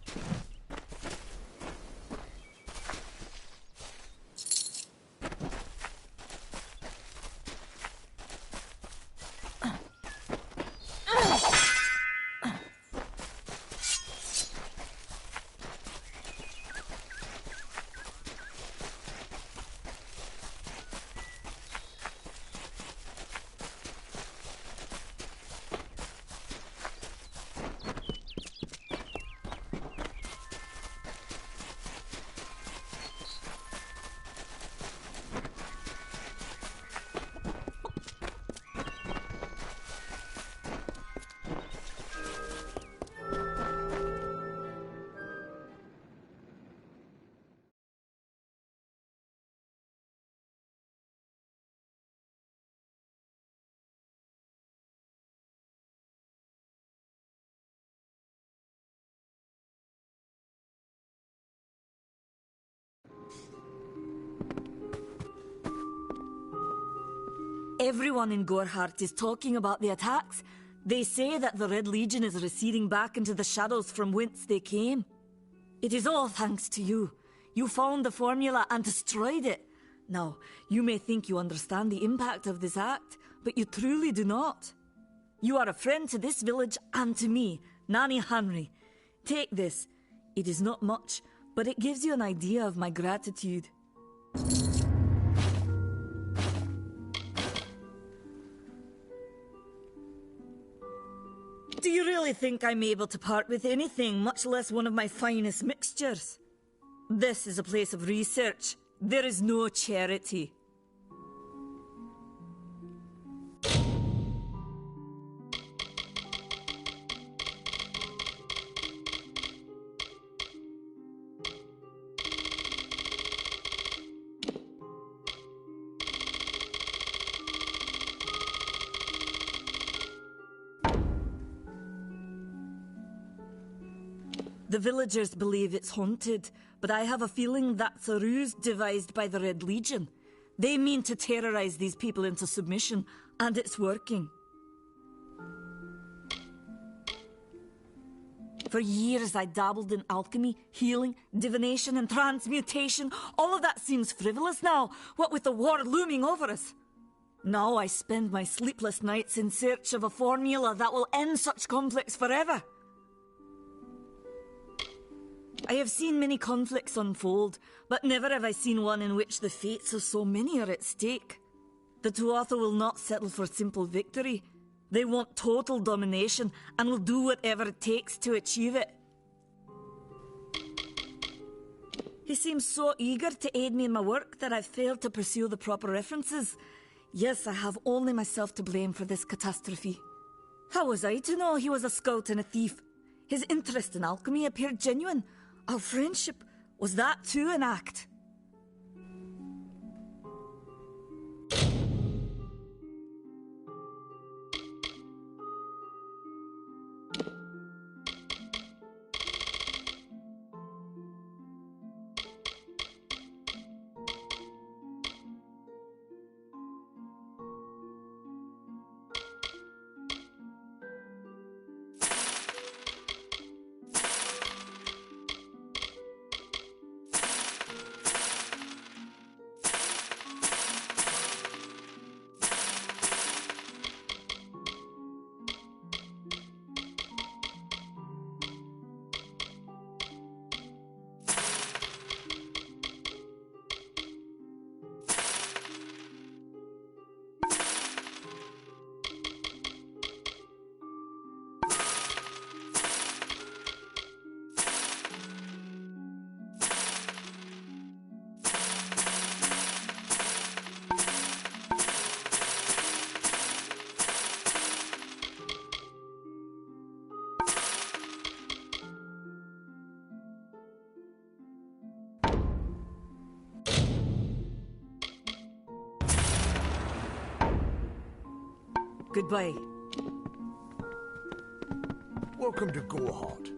Everyone in Gorhart is talking about the attacks. They say that the Red Legion is receding back into the shadows from whence they came. It is all thanks to you. You found the formula and destroyed it. Now, you may think you understand the impact of this act, but you truly do not. You are a friend to this village and to me, Nanny Henry. Take this. It is not much, but it gives you an idea of my gratitude. Do you really think I'm able to part with anything, much less one of my finest mixtures? This is a place of research. There is no charity. The villagers believe it's haunted, but I have a feeling that's a ruse devised by the Red Legion. They mean to terrorize these people into submission, and it's working. For years I dabbled in alchemy, healing, divination and transmutation. All of that seems frivolous now, what with the war looming over us. Now I spend my sleepless nights in search of a formula that will end such conflicts forever. I have seen many conflicts unfold, but never have I seen one in which the fates of so many are at stake. The Tuatha will not settle for simple victory. They want total domination and will do whatever it takes to achieve it. He seems so eager to aid me in my work that I've failed to pursue the proper references. Yes, I have only myself to blame for this catastrophe. How was I to know he was a scout and a thief? His interest in alchemy appeared genuine. Our friendship, was that too an act? Goodbye. Welcome to Gorhart.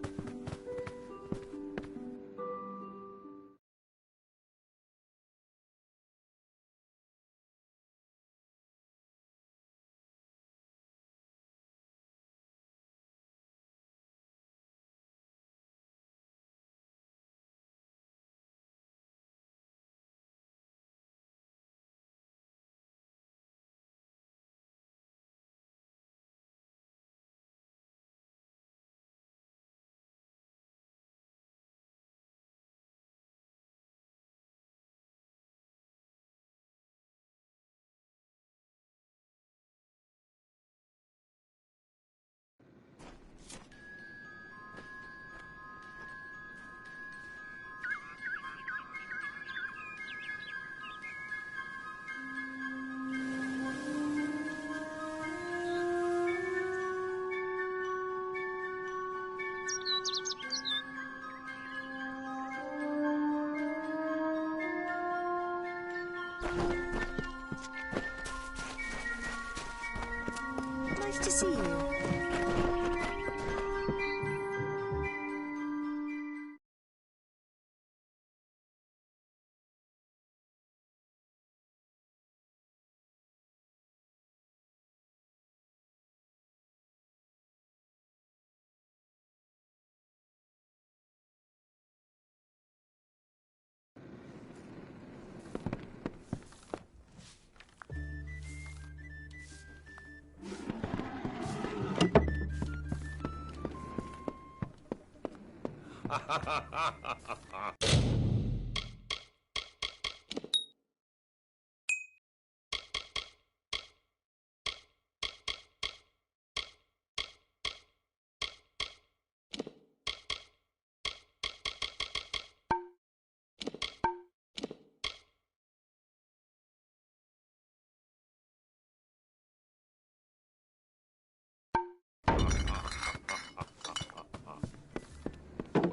see you.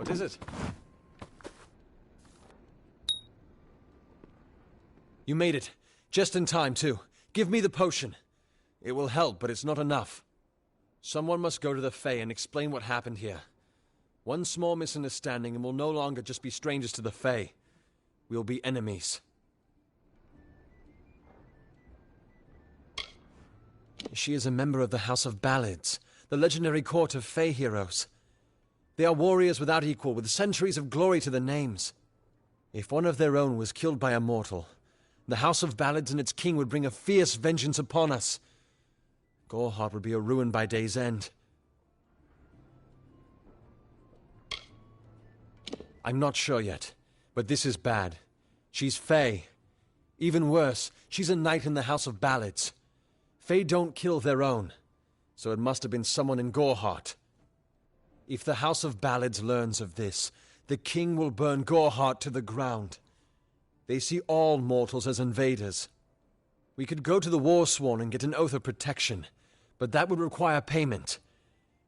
What is it? You made it. Just in time, too. Give me the potion. It will help, but it's not enough. Someone must go to the Fae and explain what happened here. One small misunderstanding and we'll no longer just be strangers to the Fae. We'll be enemies. She is a member of the House of Ballads, the legendary court of Fae heroes. They are warriors without equal, with centuries of glory to their names. If one of their own was killed by a mortal, the House of Ballads and its king would bring a fierce vengeance upon us. Goreheart would be a ruin by day's end. I'm not sure yet, but this is bad. She's Fae. Even worse, she's a knight in the House of Ballads. Fae don't kill their own, so it must have been someone in Goreheart. If the House of Ballads learns of this, the king will burn Goreheart to the ground. They see all mortals as invaders. We could go to the Warsworn and get an oath of protection, but that would require payment.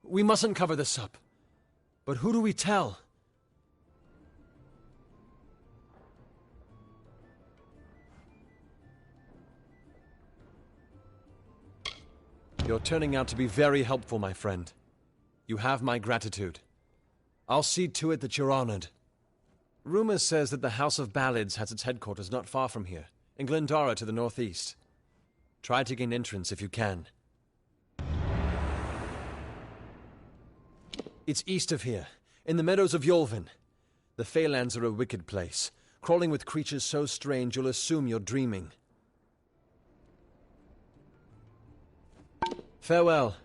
We mustn't cover this up. But who do we tell? You're turning out to be very helpful, my friend. You have my gratitude. I'll see to it that you're honored. Rumor says that the House of Ballads has its headquarters not far from here, in Glendara to the northeast. Try to gain entrance if you can. It's east of here, in the meadows of Yolvin. The Feylands are a wicked place, crawling with creatures so strange you'll assume you're dreaming. Farewell.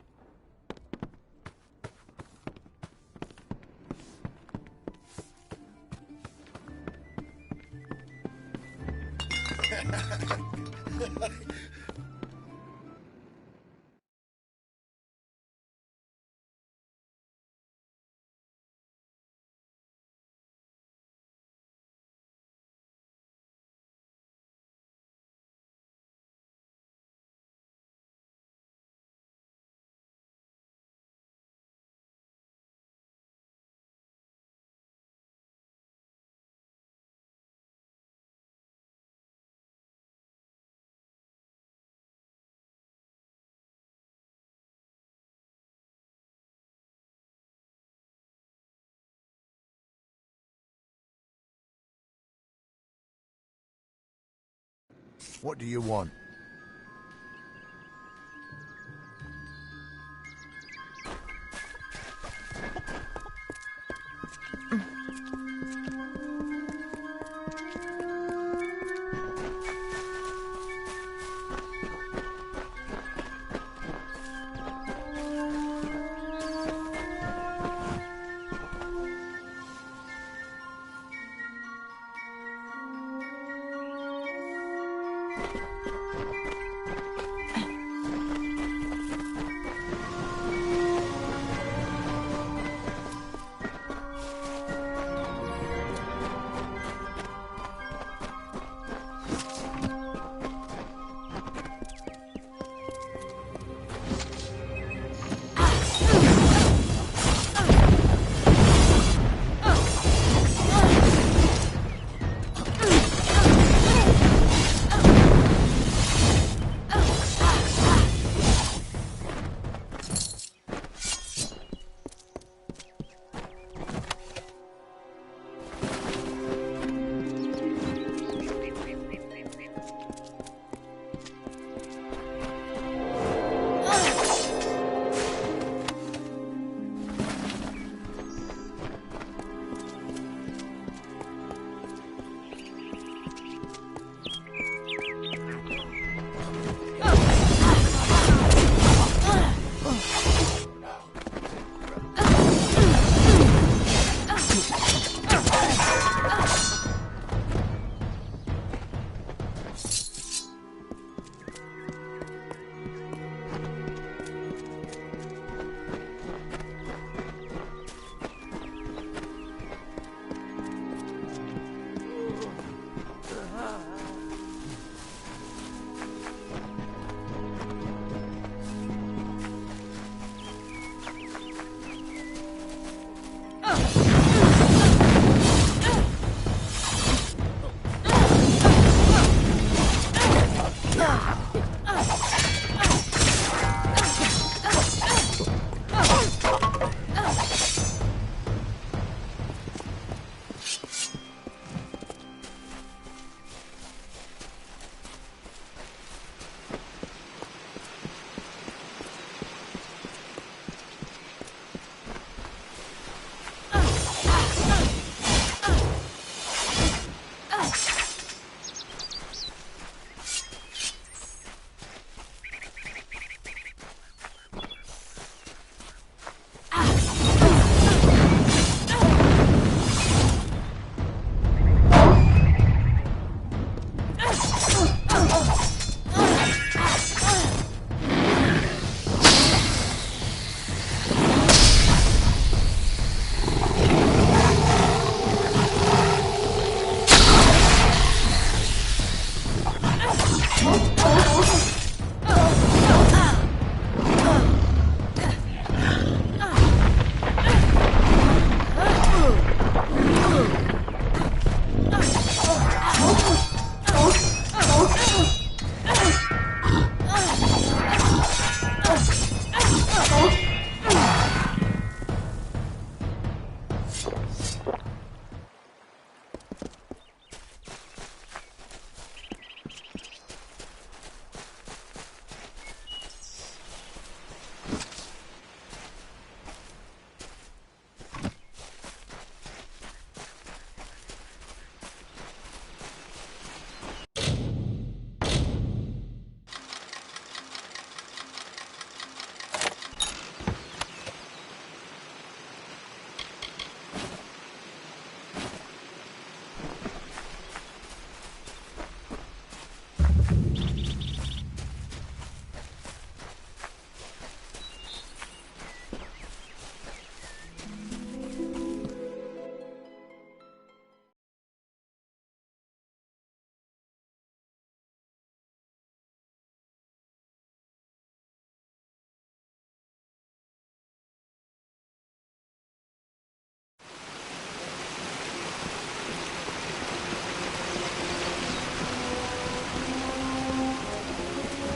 What do you want?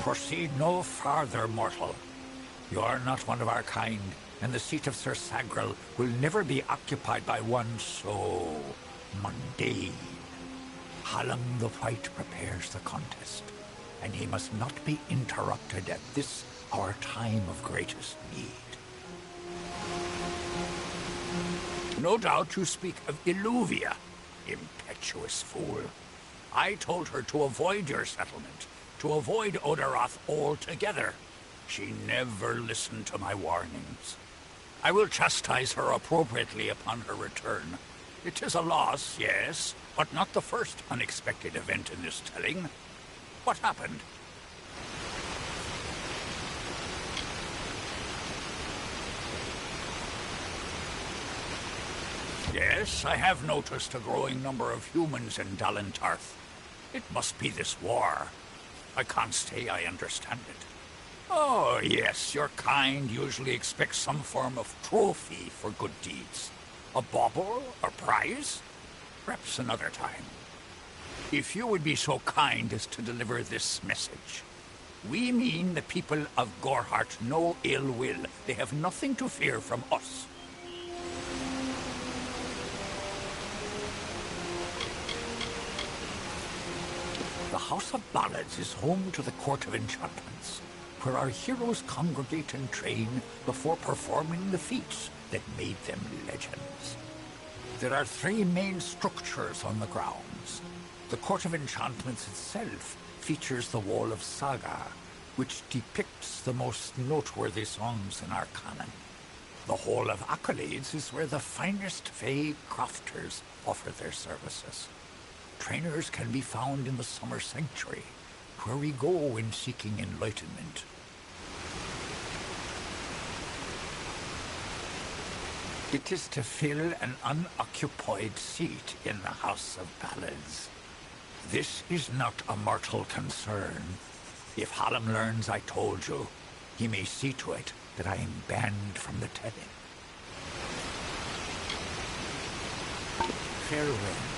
Proceed no farther, mortal. You are not one of our kind, and the seat of Sir Sagrel will never be occupied by one so mundane. Hallam the White prepares the contest, and he must not be interrupted at this our time of greatest need. No doubt you speak of Illuvia, impetuous fool. I told her to avoid your settlement, to avoid Odaroth altogether. She never listened to my warnings. I will chastise her appropriately upon her return. It is a loss, yes, but not the first unexpected event in this telling. What happened? Yes, I have noticed a growing number of humans in Dalentarth. It must be this war. I can't say I understand it. Oh, yes, your kind usually expects some form of trophy for good deeds. A bauble or prize? Perhaps another time. If you would be so kind as to deliver this message. We mean the people of Gorhart no ill will. They have nothing to fear from us. The House of Ballads is home to the Court of Enchantments, where our heroes congregate and train before performing the feats that made them legends. There are 3 main structures on the grounds. The Court of Enchantments itself features the Wall of Saga, which depicts the most noteworthy songs in our canon. The Hall of Accolades is where the finest Fae crafters offer their services. Trainers can be found in the Summer Sanctuary, where we go when seeking enlightenment. It is to fill an unoccupied seat in the House of Ballads. This is not a mortal concern. If Hallam learns I told you, he may see to it that I am banned from the telling. Farewell.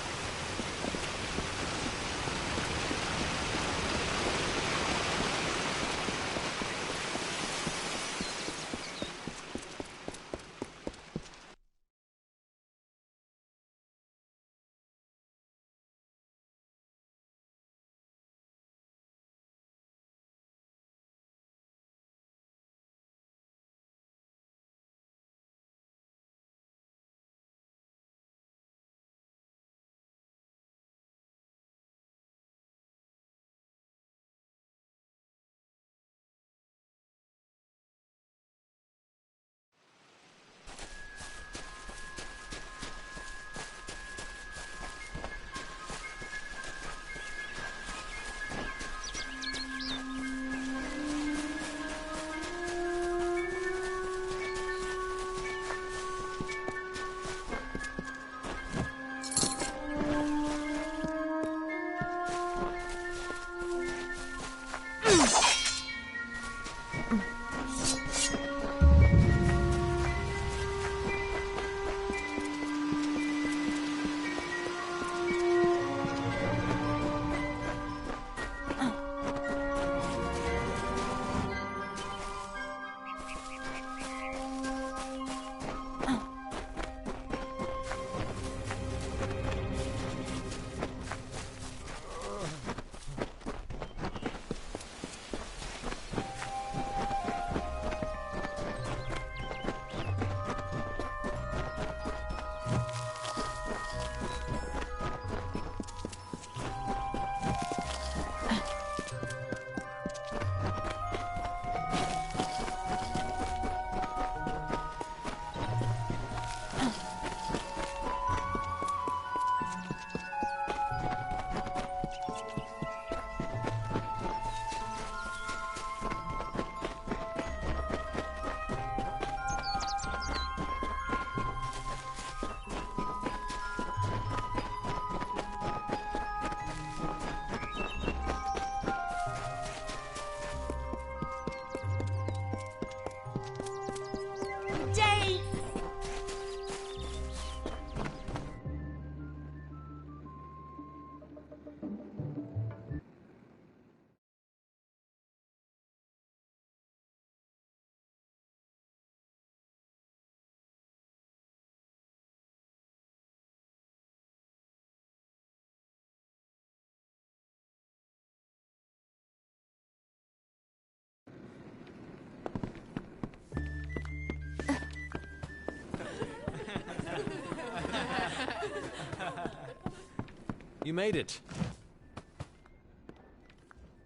You made it.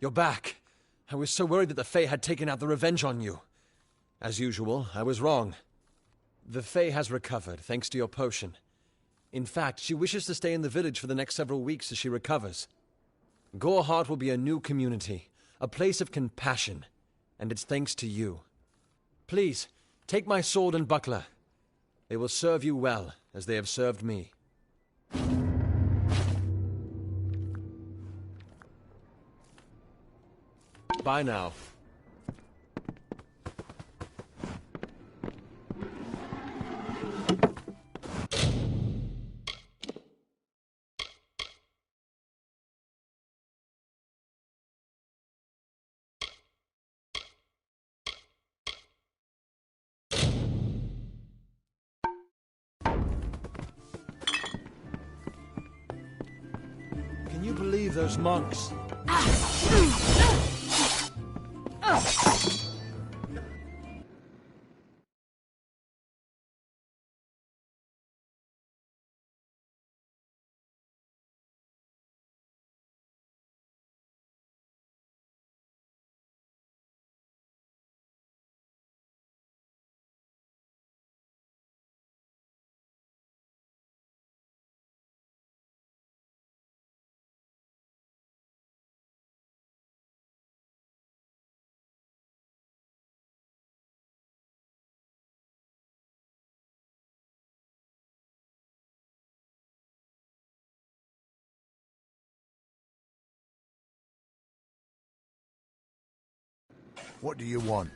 You're back. I was so worried that the Fae had taken out the revenge on you. As usual, I was wrong. The Fae has recovered, thanks to your potion. In fact, she wishes to stay in the village for the next several weeks as she recovers. Goreheart will be a new community, a place of compassion, and it's thanks to you. Please, take my sword and buckler. They will serve you well, as they have served me. Bye now. Can you believe those monks? What do you want?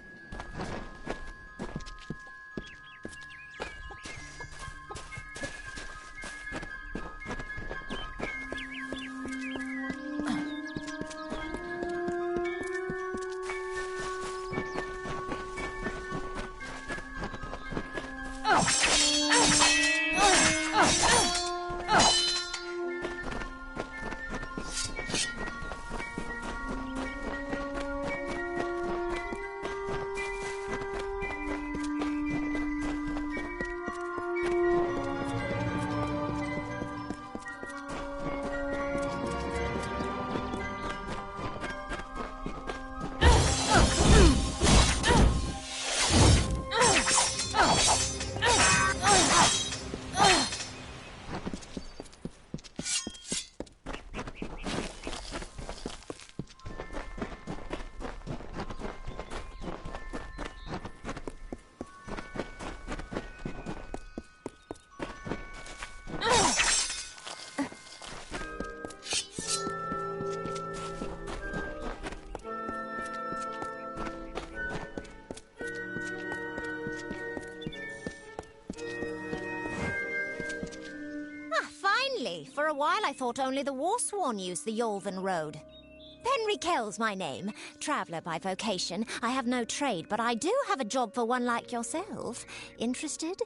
For a while I thought only the Warsworn used the Yolven Road. Henry Kell's my name. Traveller by vocation. I have no trade, but I do have a job for one like yourself. Interested?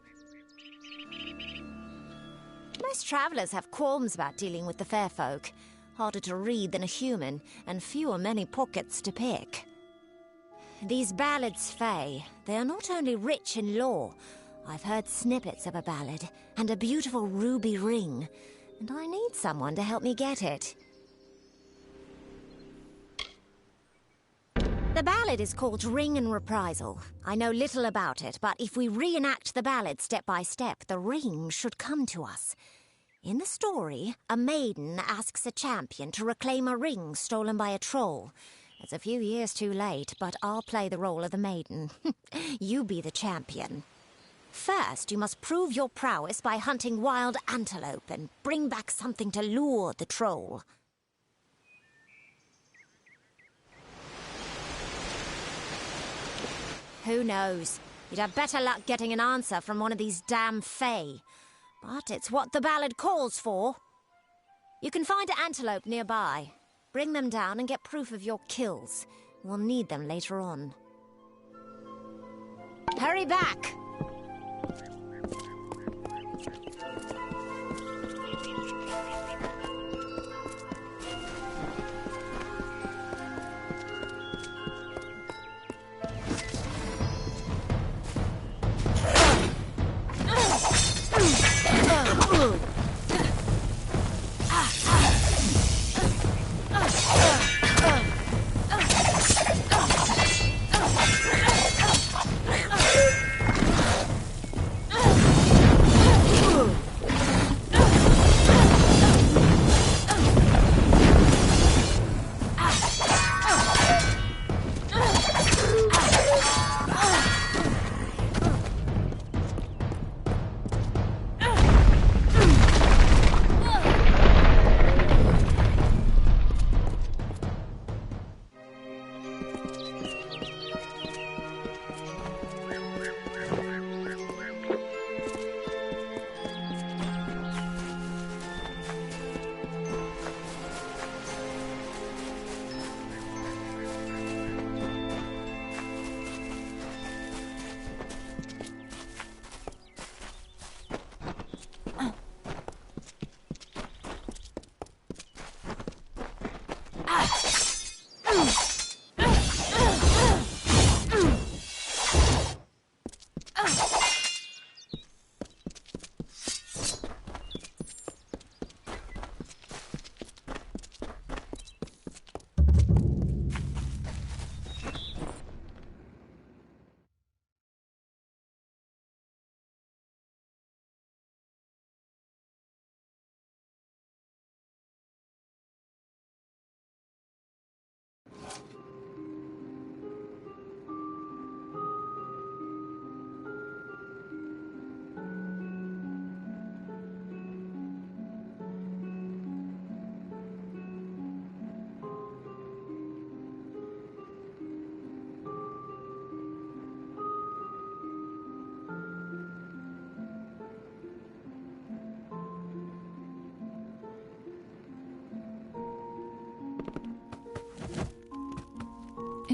Most travellers have qualms about dealing with the fair folk. Harder to read than a human, and fewer many pockets to pick. These ballads, Fae, they are not only rich in lore. I've heard snippets of a ballad, and a beautiful ruby ring. And I need someone to help me get it. The ballad is called Ring and Reprisal. I know little about it, but if we reenact the ballad step by step, the ring should come to us. In the story, a maiden asks a champion to reclaim a ring stolen by a troll. It's a few years too late, but I'll play the role of the maiden. You be the champion. First, you must prove your prowess by hunting wild antelope and bring back something to lure the troll. Who knows? You'd have better luck getting an answer from one of these damn Fae. But it's what the ballad calls for. You can find an antelope nearby. Bring them down and get proof of your kills. We'll need them later on. Hurry back!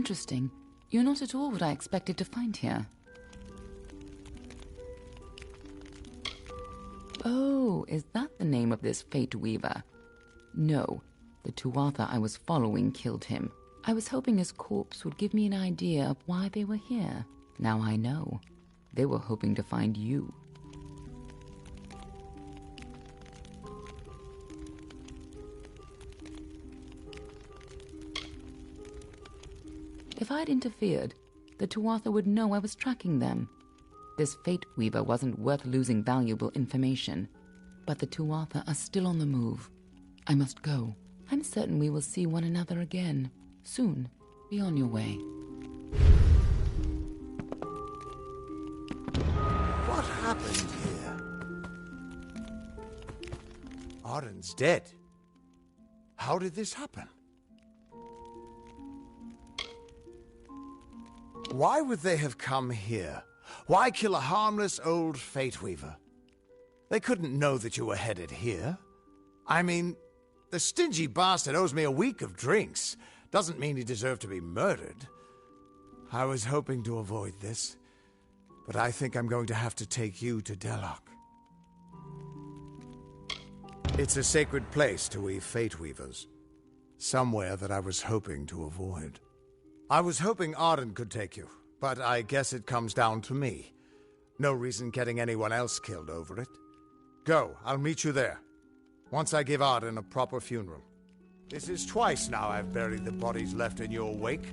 Interesting. You're not at all what I expected to find here. Oh, is that the name of this Fate Weaver? No, the Tuatha I was following killed him. I was hoping his corpse would give me an idea of why they were here. Now I know. They were hoping to find you. If I'd interfered, the Tuatha would know I was tracking them. This Fate Weaver wasn't worth losing valuable information. But the Tuatha are still on the move. I must go. I'm certain we will see one another again. Soon. Be on your way. What happened here? Arden's dead. How did this happen? Why would they have come here? Why kill a harmless old Fate Weaver? They couldn't know that you were headed here. I mean, the stingy bastard owes me a week of drinks. Doesn't mean he deserved to be murdered. I was hoping to avoid this, but I think I'm going to have to take you to Delok. It's a sacred place to we Fate Weavers. Somewhere that I was hoping to avoid. I was hoping Arden could take you, but I guess it comes down to me. No reason getting anyone else killed over it. Go, I'll meet you there. Once I give Arden a proper funeral. This is twice now I've buried the bodies left in your wake.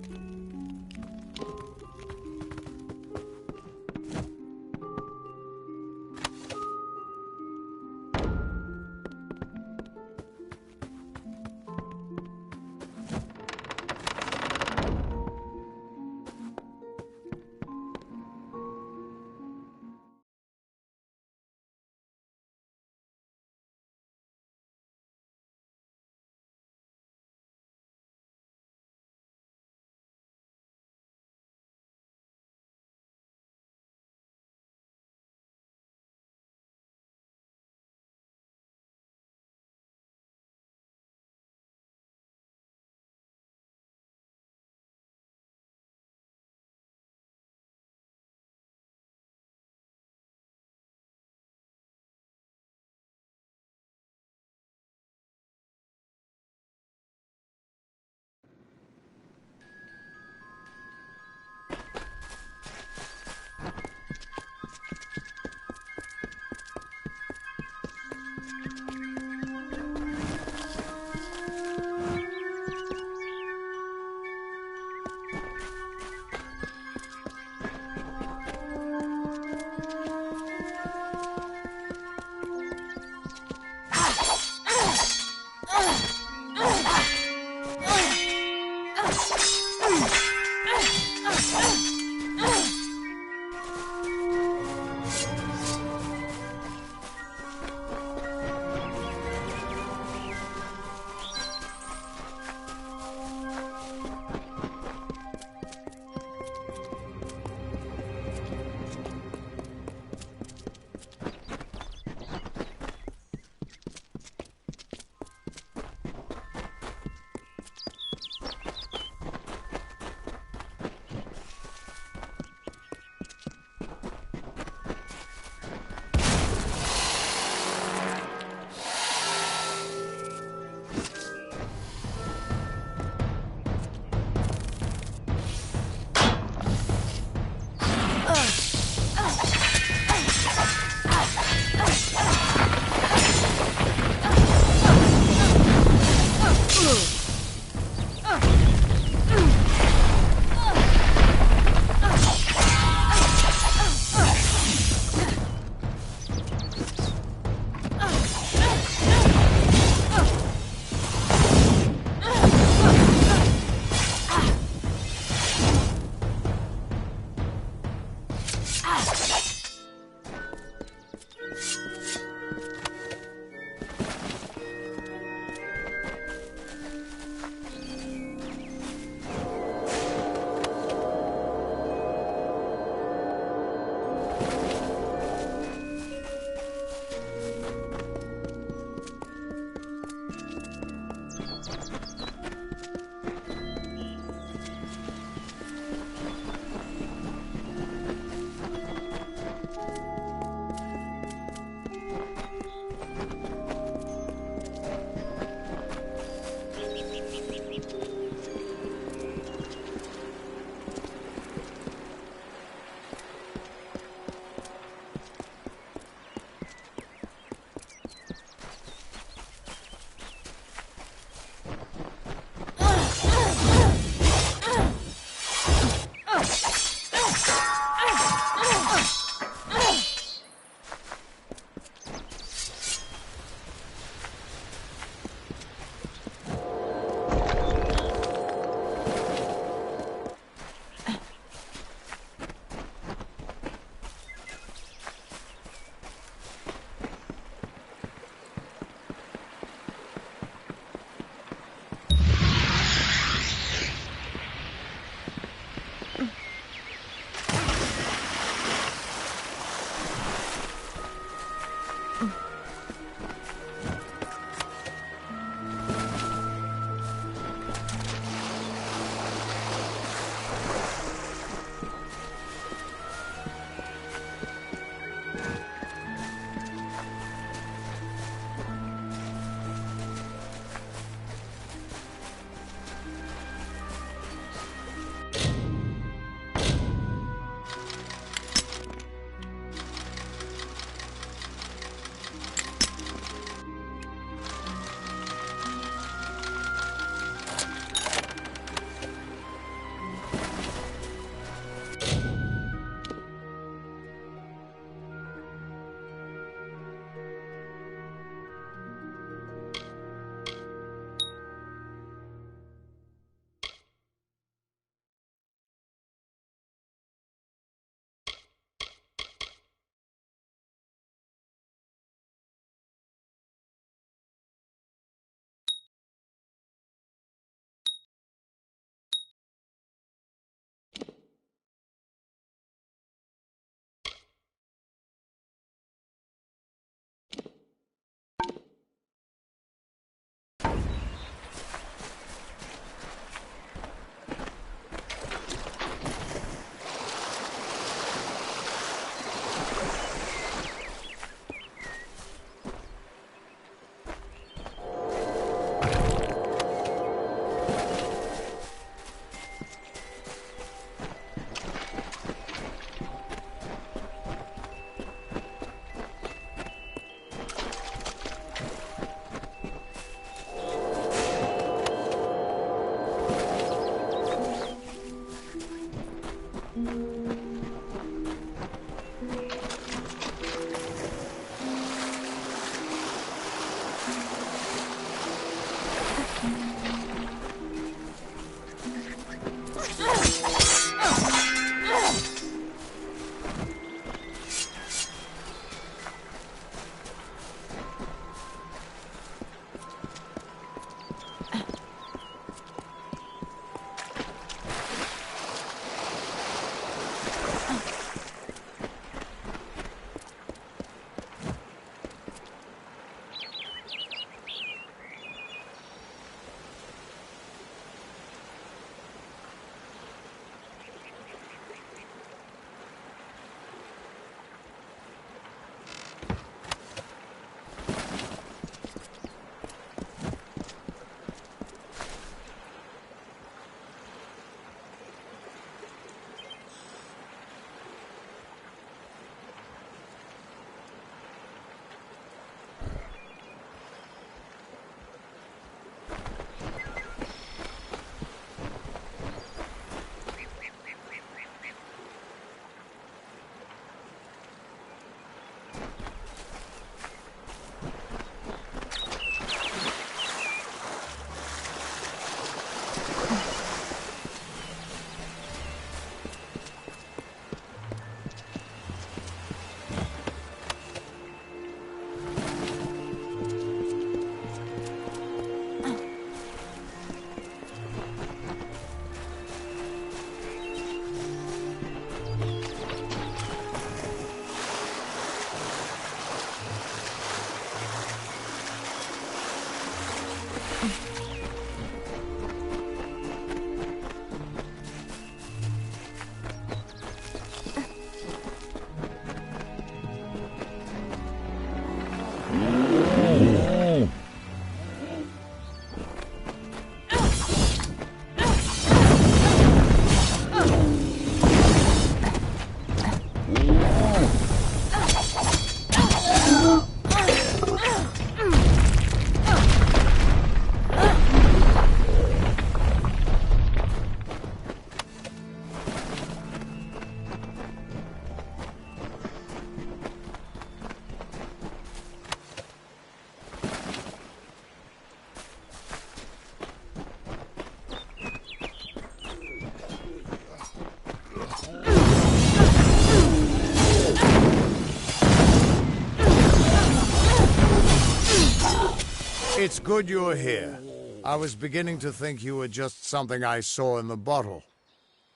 It's good you're here. I was beginning to think you were just something I saw in the bottle.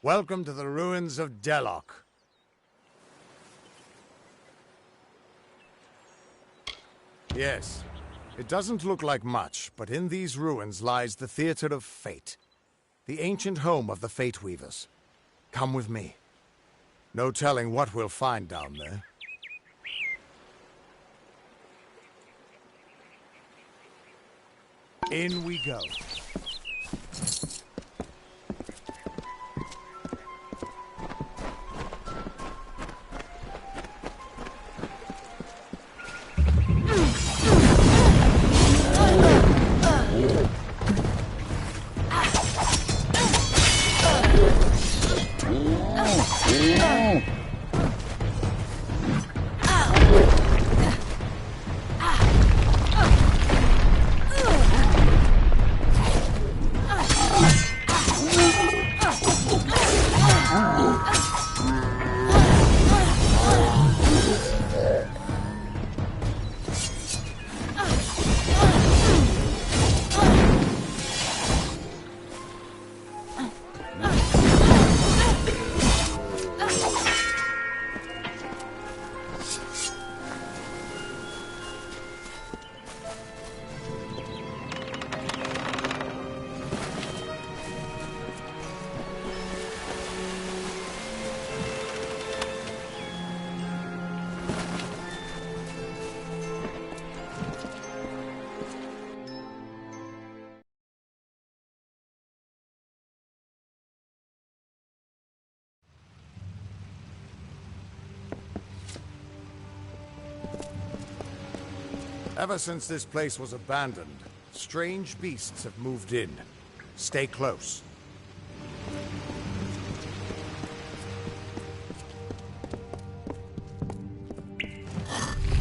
Welcome to the ruins of Delok. Yes, it doesn't look like much, but in these ruins lies the Theater of Fate, the ancient home of the Fate Weavers. Come with me. No telling what we'll find down there. In we go. Ever since this place was abandoned, strange beasts have moved in. Stay close.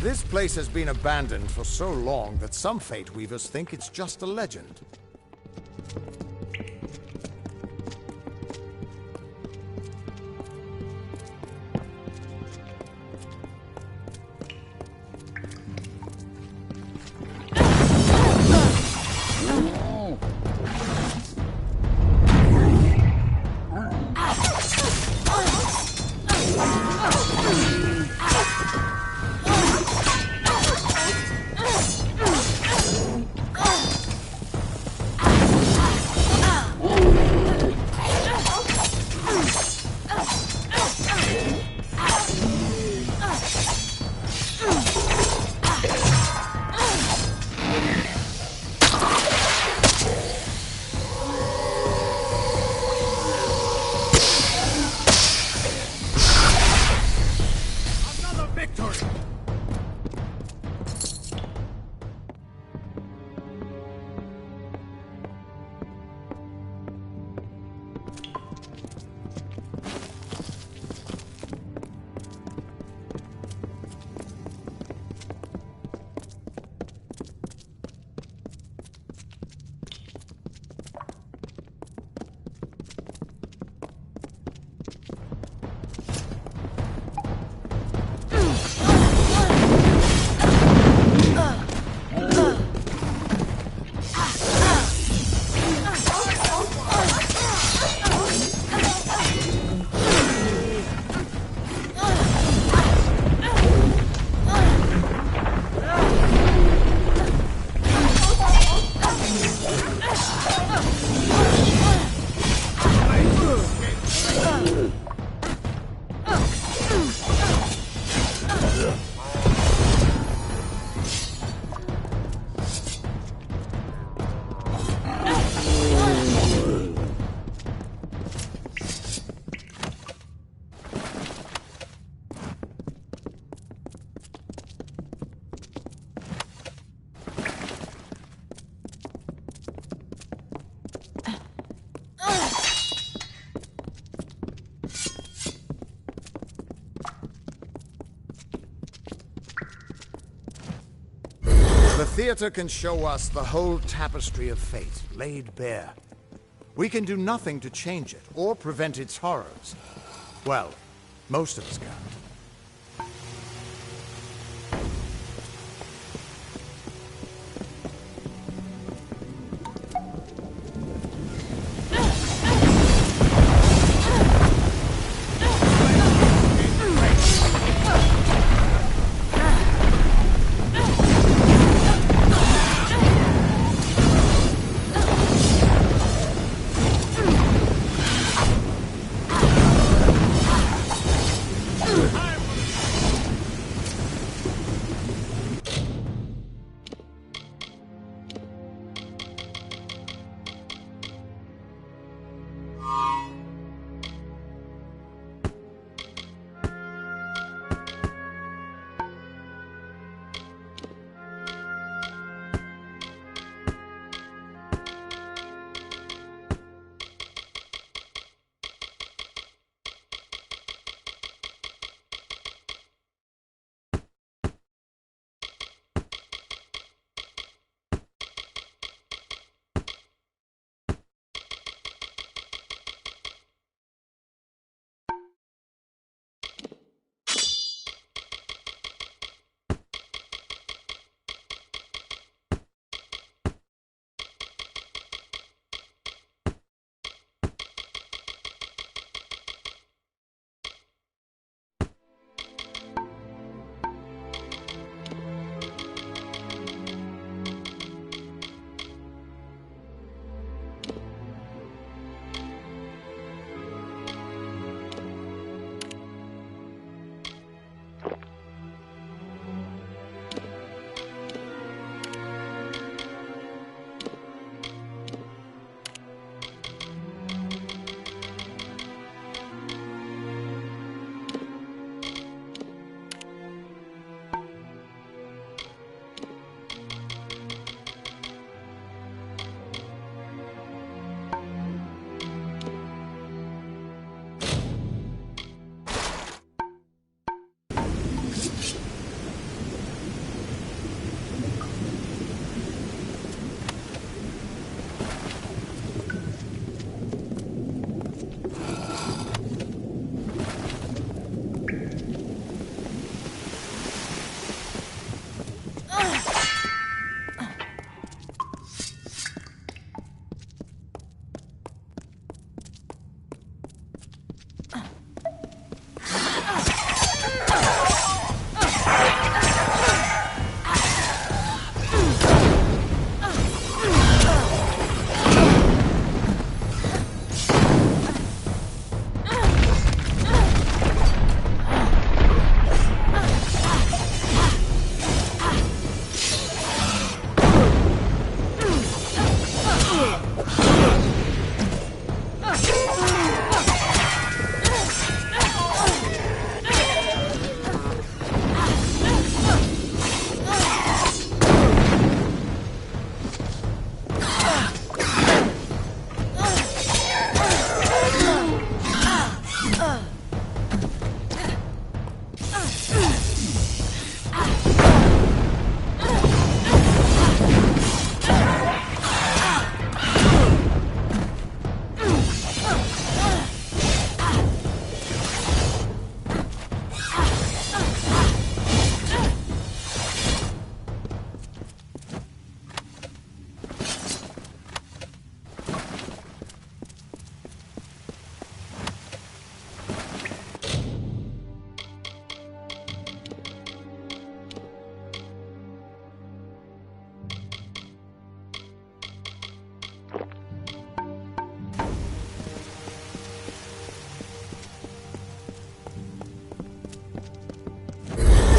This place has been abandoned for so long that some Fate Weavers think it's just a legend. The theater can show us the whole tapestry of fate, laid bare. We can do nothing to change it, or prevent its horrors. Well, most of us can.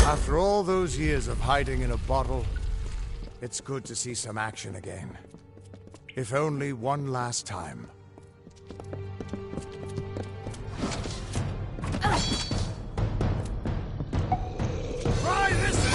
After all those years of hiding in a bottle, it's good to see some action again. If only one last time. Try this!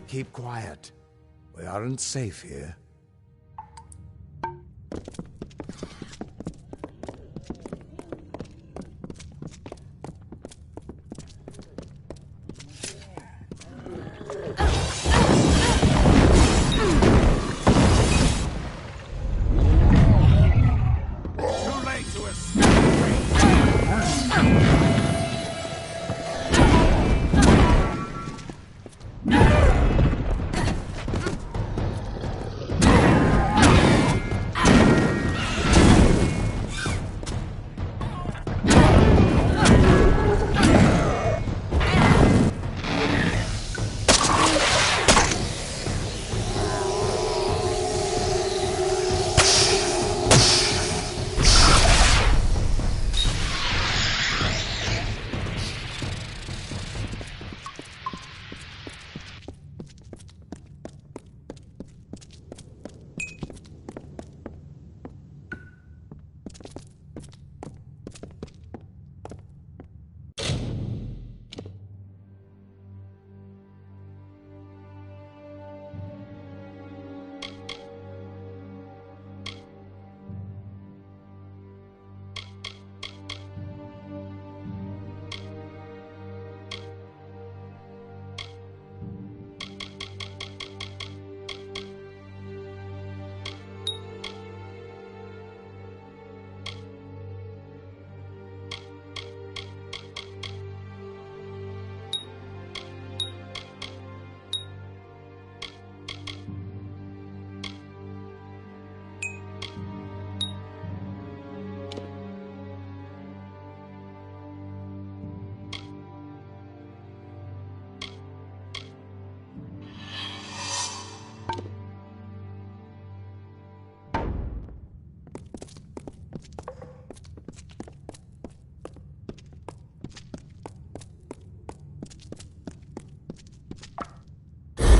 Keep quiet. We aren't safe here.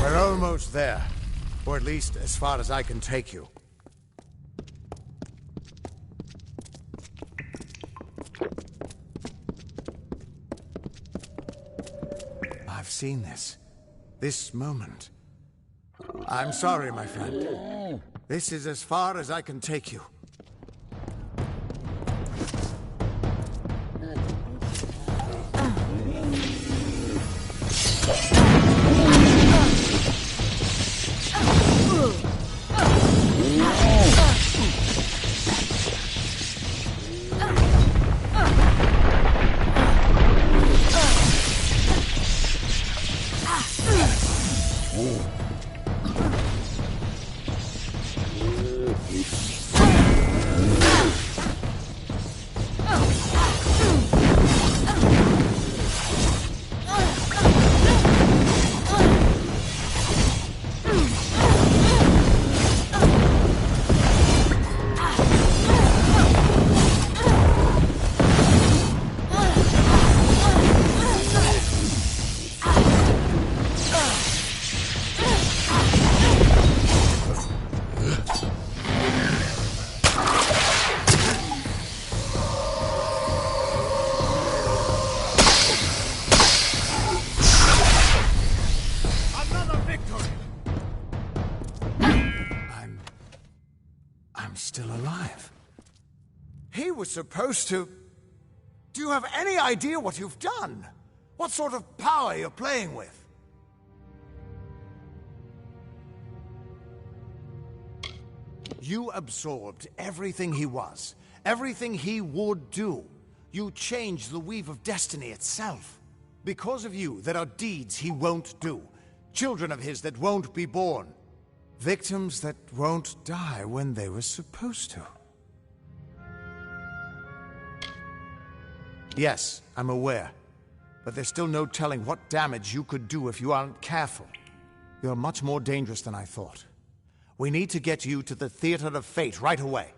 We're almost there. Or at least as far as I can take you. I've seen this. This moment. I'm sorry, my friend. This is as far as I can take you. Was supposed to... Do you have any idea what you've done? What sort of power you're playing with? You absorbed everything he was, everything he would do. You changed the weave of destiny itself. Because of you, there are deeds he won't do. Children of his that won't be born. Victims that won't die when they were supposed to. Yes, I'm aware. But there's still no telling what damage you could do if you aren't careful. You're much more dangerous than I thought. We need to get you to the Theater of Fate right away.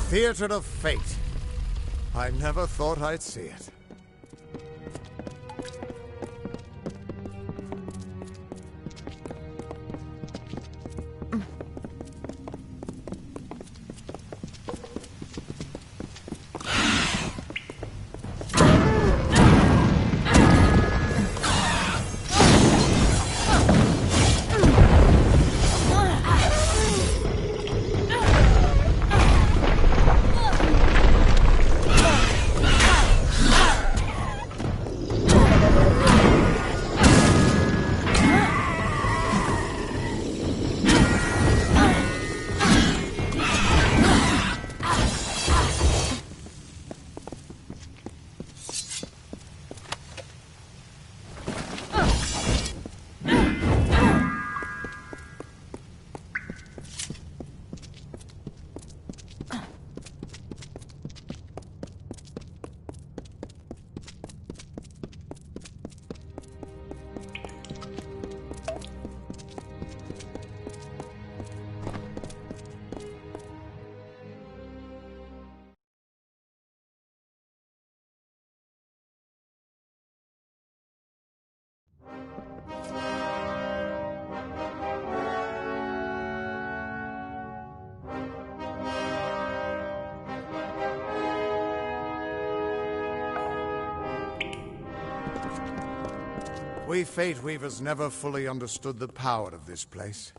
Theater of Fate. I never thought I'd see it. We Fate Weavers never fully understood the power of this place.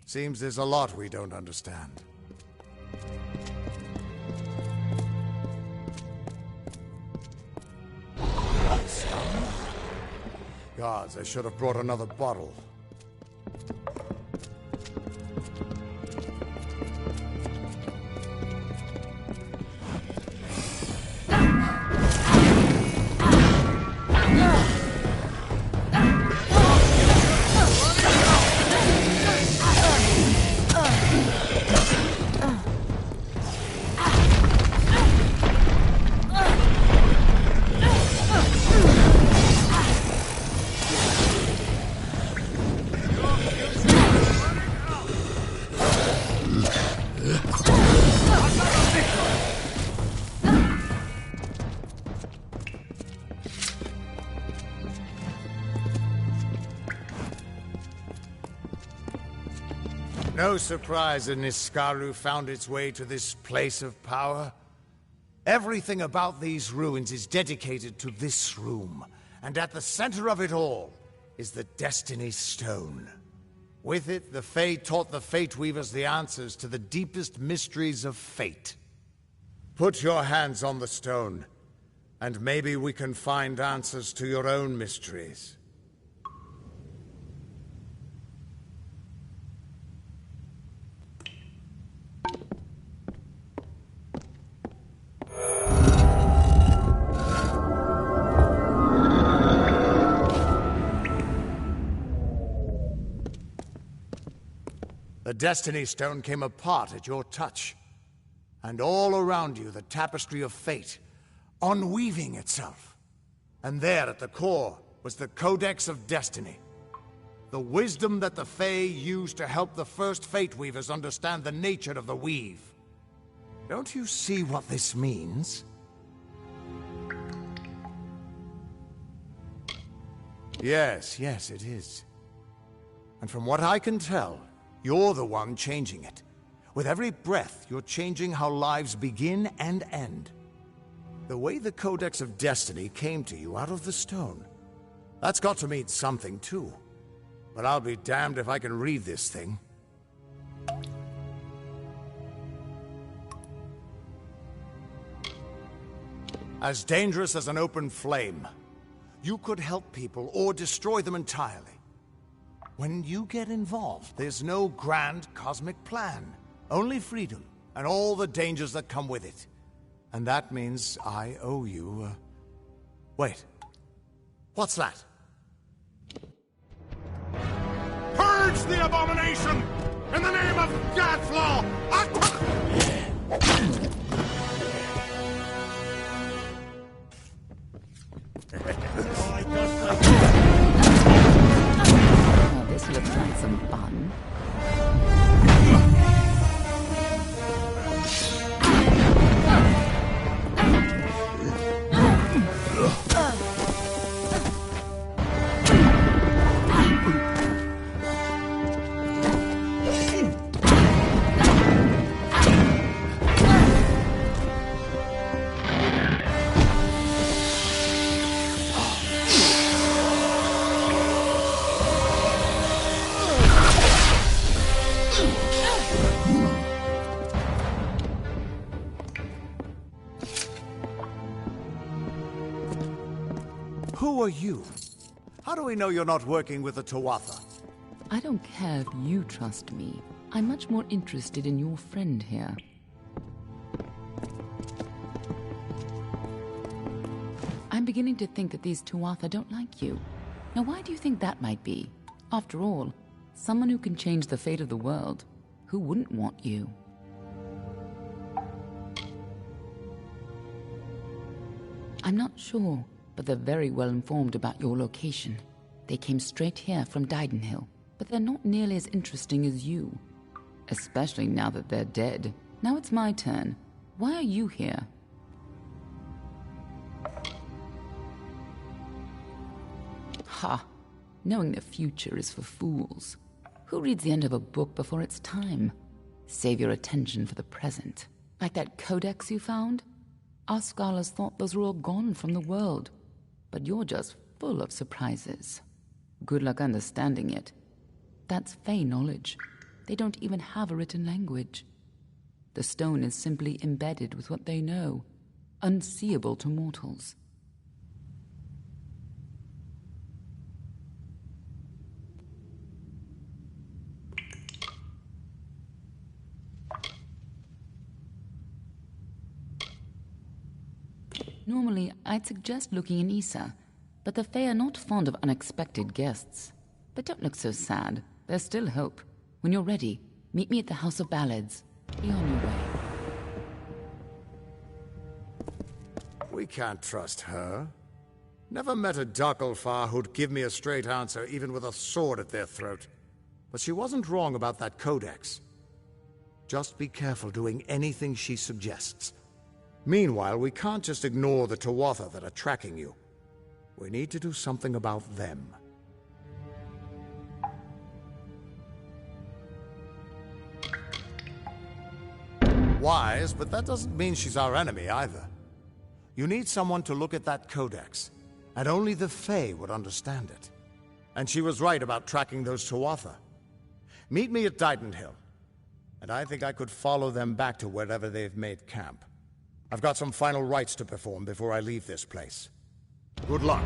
Seems there's a lot we don't understand. Gods, I should have brought another bottle. No surprise that Niskaru found its way to this place of power. Everything about these ruins is dedicated to this room, and at the center of it all is the Destiny Stone. With it, the Fae taught the Fate Weavers the answers to the deepest mysteries of fate. Put your hands on the stone, and maybe we can find answers to your own mysteries. The Destiny Stone came apart at your touch. And all around you, the tapestry of fate, unweaving itself. And there at the core was the Codex of Destiny. The wisdom that the Fae used to help the first Fate Weavers understand the nature of the weave. Don't you see what this means? Yes, it is. And from what I can tell, you're the one changing it. With every breath, you're changing how lives begin and end. The way the Codex of Destiny came to you out of the stone. That's got to mean something, too. But I'll be damned if I can read this thing. As dangerous as an open flame. You could help people or destroy them entirely. When you get involved, there's no grand cosmic plan. Only freedom, and all the dangers that come with it. And that means I owe you, Wait. What's that? Purge the abomination! In the name of God's law! Oh, this looks like some fun. Who are you? How do we know you're not working with the Tuatha? I don't care if you trust me. I'm much more interested in your friend here. I'm beginning to think that these Tuatha don't like you. Now, why do you think that might be? After all, someone who can change the fate of the world, who wouldn't want you? I'm not sure, but they're very well informed about your location. They came straight here from Didenhill, but they're not nearly as interesting as you. Especially now that they're dead. Now it's my turn. Why are you here? Ha! Knowing the future is for fools. Who reads the end of a book before it's time? Save your attention for the present. Like that codex you found? Our scholars thought those were all gone from the world. But you're just full of surprises. Good luck understanding it. That's Fey knowledge. They don't even have a written language. The stone is simply embedded with what they know, unseeable to mortals. Normally, I'd suggest looking in Issa, but the Fae are not fond of unexpected guests. But don't look so sad. There's still hope. When you're ready, meet me at the House of Ballads. Be on your way. We can't trust her. Never met a Darkelfar who'd give me a straight answer, even with a sword at their throat. But she wasn't wrong about that codex. Just be careful doing anything she suggests. Meanwhile, we can't just ignore the Tuatha that are tracking you. We need to do something about them. Wise, but that doesn't mean she's our enemy either. You need someone to look at that codex, and only the Fae would understand it. And she was right about tracking those Tuatha. Meet me at Didenhill, and I think I could follow them back to wherever they've made camp. I've got some final rites to perform before I leave this place. Good luck.